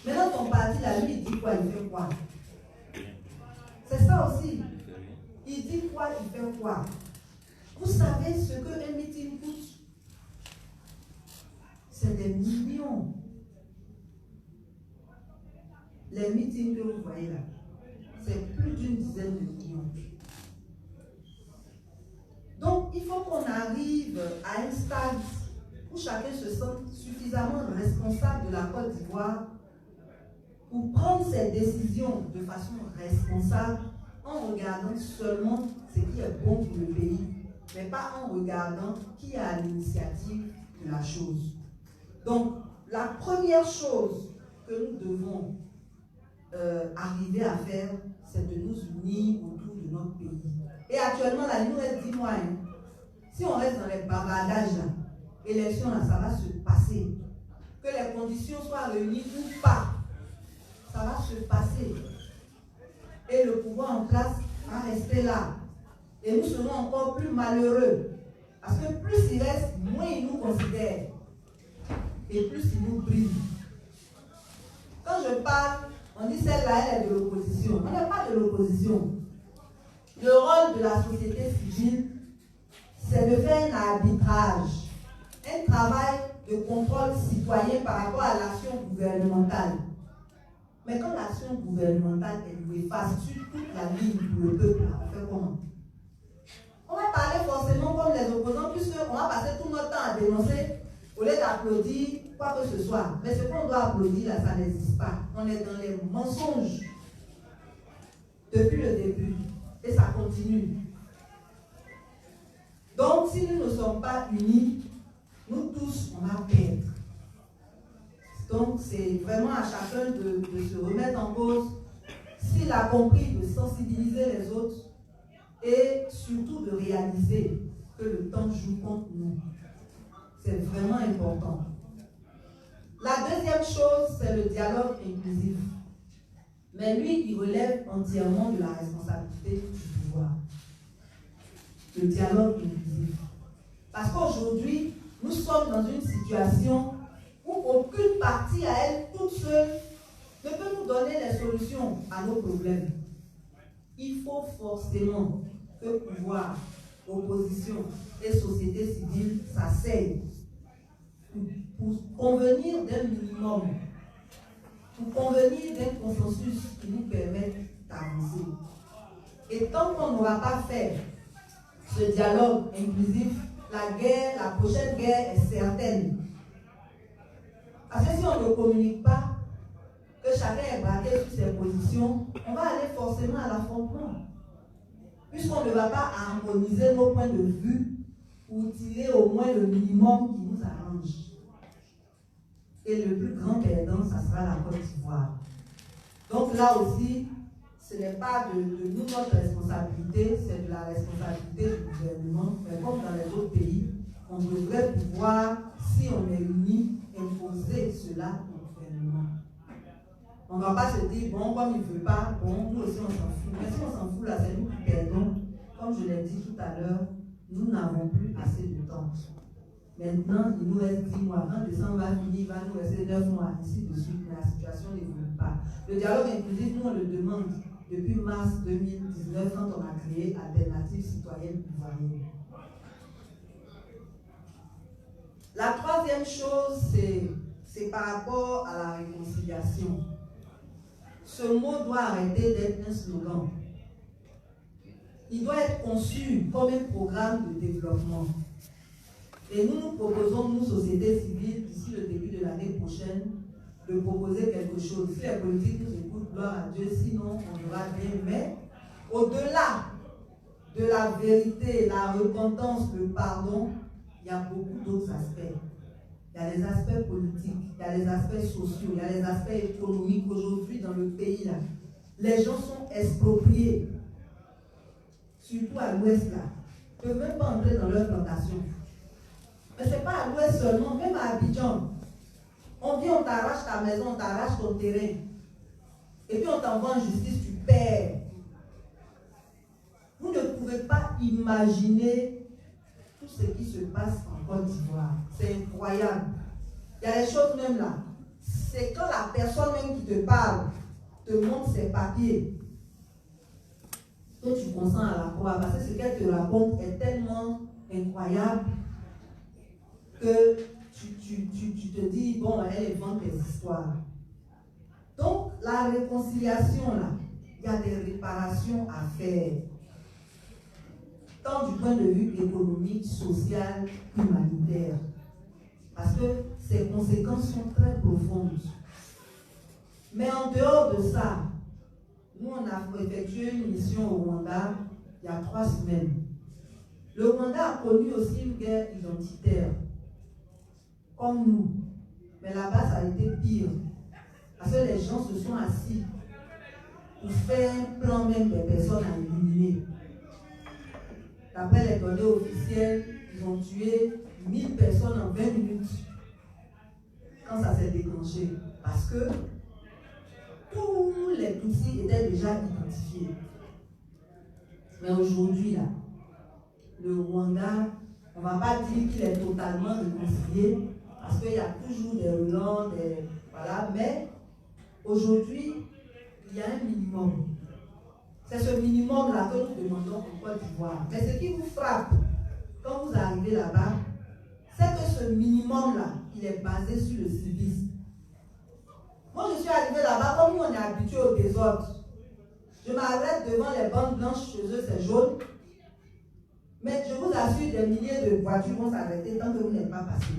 Maintenant, ton parti là, lui, il dit quoi, il fait quoi? C'est ça aussi. Il dit quoi, il fait quoi? Vous savez ce qu'un meeting coûte? C'est des millions. Les meetings que vous voyez là, c'est plus d'une dizaine de millions. Donc, il faut qu'on arrive à un stade où chacun se sente suffisamment responsable de la Côte d'Ivoire pour prendre ses décisions de façon responsable en regardant seulement ce qui est bon pour le pays, mais pas en regardant qui a l'initiative de la chose. Donc, la première chose que nous devons arriver à faire, c'est de nous unir autour de notre pays. Et actuellement, là, il nous reste 10 mois. Hein. Si on reste dans les bavardages, là, élections, là, ça va se passer. Que les conditions soient réunies ou pas, ça va se passer. Et le pouvoir en place va rester là. Et nous serons encore plus malheureux. Parce que plus il reste, moins il nous considère. Et plus il nous brille. Quand je parle, on dit celle-là, elle est de l'opposition. On n'est pas de l'opposition. Le rôle de la société civile, c'est de faire un arbitrage, un travail de contrôle citoyen par rapport à l'action gouvernementale. Mais quand l'action gouvernementale est néfaste sur toute la ligne pour le peuple, on fait comment? On va parler forcément comme les opposants, puisqu'on va passer tout notre temps à dénoncer au lieu d'applaudir quoi que ce soit. Mais ce qu'on doit applaudir, là, ça n'existe pas. On est dans les mensonges depuis le début. Et ça continue. Donc, si nous ne sommes pas unis, nous tous, on va perdre. Donc, c'est vraiment à chacun de se remettre en cause, s'il a compris, de sensibiliser les autres et surtout de réaliser que le temps joue contre nous. C'est vraiment important. La deuxième chose, c'est le dialogue inclusif. Mais lui, il relève entièrement de la responsabilité du pouvoir. Le dialogue inclusif. Parce qu'aujourd'hui, nous sommes dans une situation où aucune partie à elle toute seule ne peut nous donner les solutions à nos problèmes. Il faut forcément que pouvoir, opposition et société civile s'asseyent pour convenir d'un minimum, pour convenir d'un consensus qui nous permette d'avancer. Et tant qu'on n'aura pas fait ce dialogue inclusif, la prochaine guerre est certaine. Parce que si on ne communique pas, que chacun est braqué sur ses positions, on va aller forcément à l'affrontement. Puisqu'on ne va pas harmoniser nos points de vue pour tirer au moins le minimum qui nous arrange. Et le plus grand perdant, ça sera la Côte d'Ivoire. Donc là aussi, ce n'est pas de nous notre responsabilité, c'est de la responsabilité du gouvernement. Mais comme dans les autres pays, on devrait pouvoir, si on est unis, imposer cela au gouvernement. On ne va pas se dire, bon, comme il ne veut pas, bon, nous aussi on s'en fout. Mais si on s'en fout, là, c'est nous qui perdons. Comme je l'ai dit tout à l'heure, nous n'avons plus assez de temps. Maintenant, il nous reste 10 mois. Quand décembre va finir, il va nous rester 9 mois, ainsi de suite. Mais la situation n'évolue pas. Le dialogue inclusif, nous, on le demande depuis mars 2019, quand on a créé Alternative Citoyenne Ivoirienne. La troisième chose, c'est par rapport à la réconciliation. Ce mot doit arrêter d'être un slogan. Il doit être conçu comme un programme de développement. Et nous nous proposons, nous, société civile, d'ici le début de l'année prochaine, de proposer quelque chose. Si les politiques nous écoutent, gloire à Dieu, sinon on aura bien. Mais au-delà de la vérité, la repentance, le pardon, il y a beaucoup d'autres aspects. Il y a les aspects politiques, il y a les aspects sociaux, il y a les aspects économiques. Aujourd'hui, dans le pays, là, les gens sont expropriés, surtout à l'ouest, là. Ils ne peuvent même pas entrer dans leur plantation. Mais ce n'est pas à l'ouest seulement, même à Abidjan. On vient, on t'arrache ta maison, on t'arrache ton terrain. Et puis on t'envoie en justice, tu perds. Vous ne pouvez pas imaginer tout ce qui se passe en Côte d'Ivoire. C'est incroyable. Il y a des choses même là. C'est quand la personne même qui te parle te montre ses papiers. Toi, tu consens à la croire parce que ce qu'elle te raconte est tellement incroyable que tu te dis, bon, elle invente des histoires. Donc, la réconciliation, là, il y a des réparations à faire. Tant du point de vue économique, social, humanitaire. Parce que ses conséquences sont très profondes. Mais en dehors de ça, nous, on a effectué une mission au Rwanda il y a 3 semaines. Le Rwanda a connu aussi une guerre identitaire, comme nous. Mais là-bas, ça a été pire. Parce que les gens se sont assis pour faire un plan même des personnes à éliminer. D'après les données officielles, ils ont tué 1000 personnes en 20 minutes quand ça s'est déclenché. Parce que tous les Tutsis étaient déjà identifiés. Mais aujourd'hui, là, le Rwanda, on ne va pas dire qu'il est totalement réconcilié, parce qu'il y a toujours des relents, voilà, mais aujourd'hui, il y a un minimum. C'est ce minimum-là que nous demandons en Côte d'Ivoire. Mais ce qui vous frappe quand vous arrivez là-bas, c'est que ce minimum-là, il est basé sur le civisme. Moi, je suis arrivé là-bas, comme nous, on est habitué au désordre. Je m'arrête devant les bandes blanches, chez eux, c'est jaune. Mais je vous assure, des milliers de voitures vont s'arrêter tant que vous n'êtes pas passé.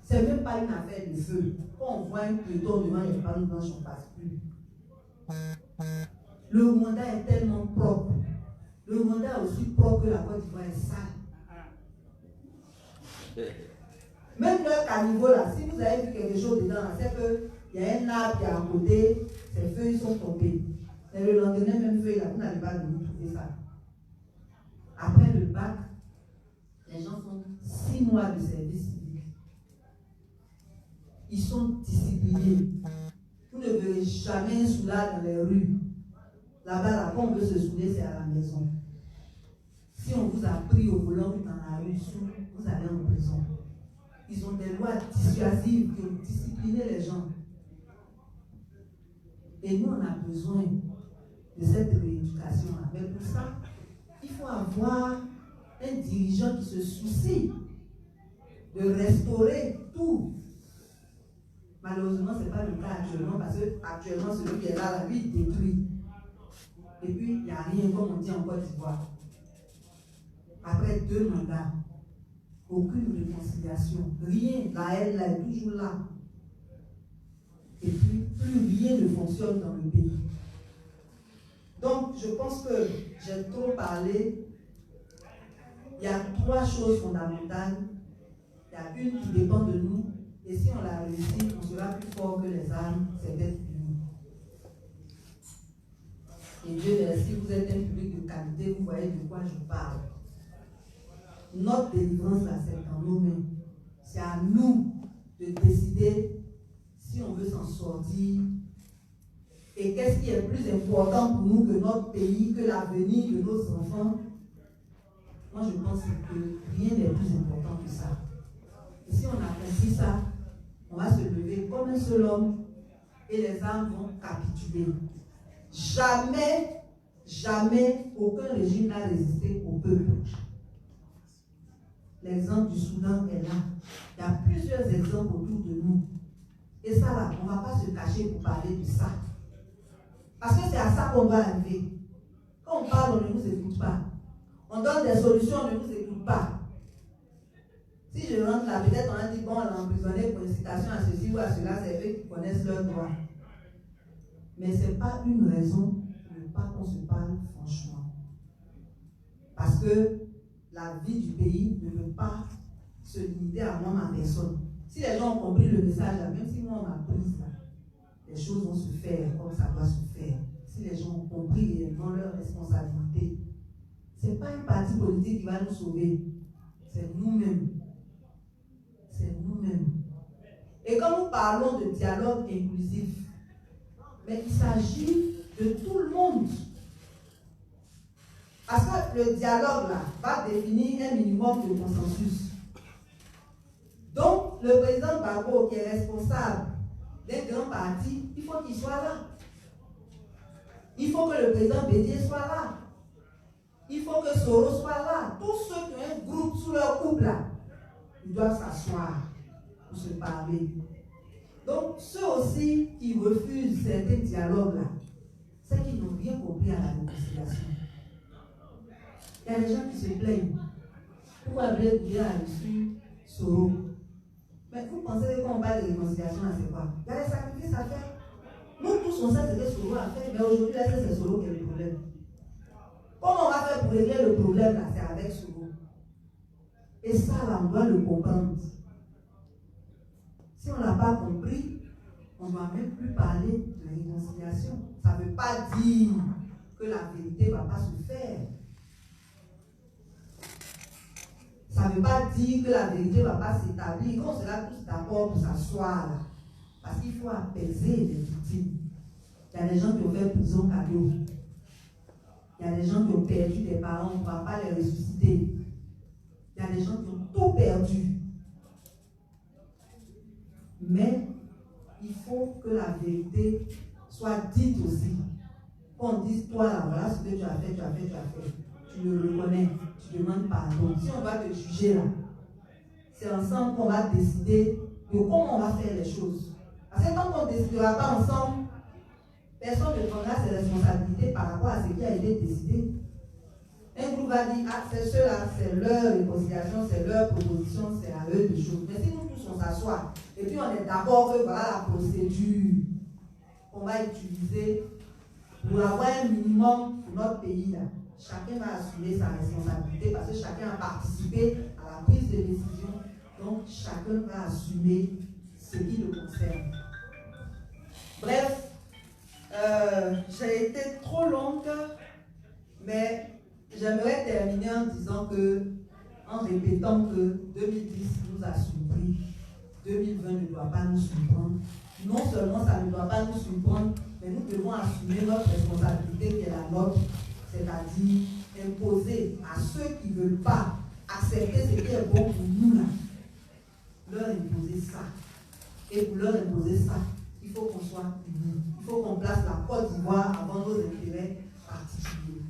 Ce n'est même pas une affaire de feu. Quand on voit un peloton devant les bandes blanches, on ne passe plus. Le Rwanda est tellement propre. Le Rwanda est aussi propre que la Côte d'Ivoire est sale. Même leur caniveau là, si vous avez vu quelque chose dedans, c'est qu'il y a un arbre qui est à côté, ces feuilles sont tombées. Mais le lendemain, même feuille là, vous n'allez pas venir trouver ça. Après le bac, les gens font 6 mois de service civique. Ils sont disciplinés. Vous ne verrez jamais un soulard dans les rues. Là-bas, là, quand on veut se saouler, c'est à la maison. Si on vous a pris au volant dans la rue, vous allez en prison. Ils ont des lois dissuasives qui ont discipliné les gens. Et nous, on a besoin de cette rééducation-là. Mais pour ça, il faut avoir un dirigeant qui se soucie de restaurer tout. Malheureusement, ce n'est pas le cas actuellement, parce que actuellement, celui qui est là, lui, il détruit. Et puis, il n'y a rien, comme on dit en Côte d'Ivoire. Après 2 mandats, aucune réconciliation, rien, la haine là est toujours là. Et puis, plus rien ne fonctionne dans le pays. Donc, je pense que j'ai trop parlé. Il y a 3 choses fondamentales. Il y a une qui dépend de nous. Et si on la réussit, on sera plus fort que les armes, c'est d'être unis. Et Dieu merci, vous êtes un public de qualité, vous voyez de quoi je parle. Notre délivrance, là, c'est dans nos mains. C'est à nous de décider si on veut s'en sortir. Et qu'est-ce qui est plus important pour nous que notre pays, que l'avenir de nos enfants? Moi, je pense que rien n'est plus important que ça. Et si on a compris ça, on va se lever comme un seul homme et les armes vont capituler. Jamais, jamais, aucun régime n'a résisté au peuple. L'exemple du Soudan est là. Il y a plusieurs exemples autour de nous. Et ça là, on ne va pas se cacher pour parler de ça. Parce que c'est à ça qu'on doit arriver. Quand on parle, on ne nous écoute pas. On donne des solutions, on ne nous écoute pas. Si je rentre là, peut-être on a dit, bon, on l'a emprisonné pour incitation à ceci ou à cela, c'est eux qui connaissent leurs droits. Mais ce n'est pas une raison de ne pas qu'on se parle franchement. Parce que la vie du pays ne veut pas se limiter à moi, ma personne. Si les gens ont compris le message, là, même si moi on m'a prise, là, les choses vont se faire comme ça doit se faire. Si les gens ont compris et ont leur responsabilité, ce n'est pas un parti politique qui va nous sauver. C'est nous-mêmes. C'est nous-mêmes. Et quand nous parlons de dialogue inclusif, mais il s'agit de tout le monde. Parce que le dialogue là va définir un minimum de consensus. Donc, le président Gbagbo, qui est responsable d'un grand parti, il faut qu'il soit là. Il faut que le président Bédié soit là. Il faut que Soro soit là. Tous ceux qui ont un groupe sous leur couple là, ils doivent s'asseoir pour se parler. Donc, ceux aussi qui refusent certains dialogues là, c'est qu'ils n'ont rien compris à la réconciliation. Il y a des gens qui se plaignent. Pourquoi Blaise Bouillet a reçu Soro? Mais vous pensez que quand on parle de réconciliation, c'est quoi? Il y a des sacrifices à faire. Nous tous on sait ce que Soro a fait, mais aujourd'hui, c'est Soro qui est le problème. Comment on va faire pour régler le problème là? C'est avec Soro. Et ça, là, on doit le comprendre. Si on n'a pas compris, on ne doit même plus parler de réconciliation. Ça ne veut pas dire que la vérité ne va pas se faire. Ça ne veut pas dire que la vérité ne va pas s'établir. Qu'on sera tous d'accord pour s'asseoir là. Parce qu'il faut apaiser les victimes. Il y a des gens qui ont fait prison cadeau. Il y a des gens qui ont perdu des parents, on ne va pas les ressusciter. Il y a des gens qui ont tout perdu. Mais il faut que la vérité soit dite aussi. Qu'on dise, toi là, voilà ce que tu as fait, tu as fait, tu as fait. Tu le reconnais, tu demandes pardon. Si on va te juger là, c'est ensemble qu'on va décider de comment on va faire les choses. Parce que quand on ne décidera pas ensemble, personne ne prendra ses responsabilités par rapport à ce qui a été décidé. Un groupe va dire, ah, c'est ceux-là, c'est leur réconciliation, c'est leur proposition, c'est à eux de choses. Mais si nous tous on s'assoit, et puis on est d'accord que voilà la procédure qu'on va utiliser pour avoir un minimum pour notre pays là, chacun va assumer sa responsabilité parce que chacun a participé à la prise de décision. Donc chacun va assumer ce qui le concerne. Bref, j'ai été trop longue, mais j'aimerais terminer en disant que, en répétant que 2010 nous a surpris, 2020 ne doit pas nous surprendre. Non seulement ça ne doit pas nous surprendre, mais nous devons assumer notre responsabilité qui est la nôtre, c'est-à-dire imposer à ceux qui ne veulent pas accepter ce qui est bon pour nous là, leur imposer ça. Et pour leur imposer ça, il faut qu'on soit unis. Il faut qu'on place la Côte d'Ivoire avant nos intérêts particuliers.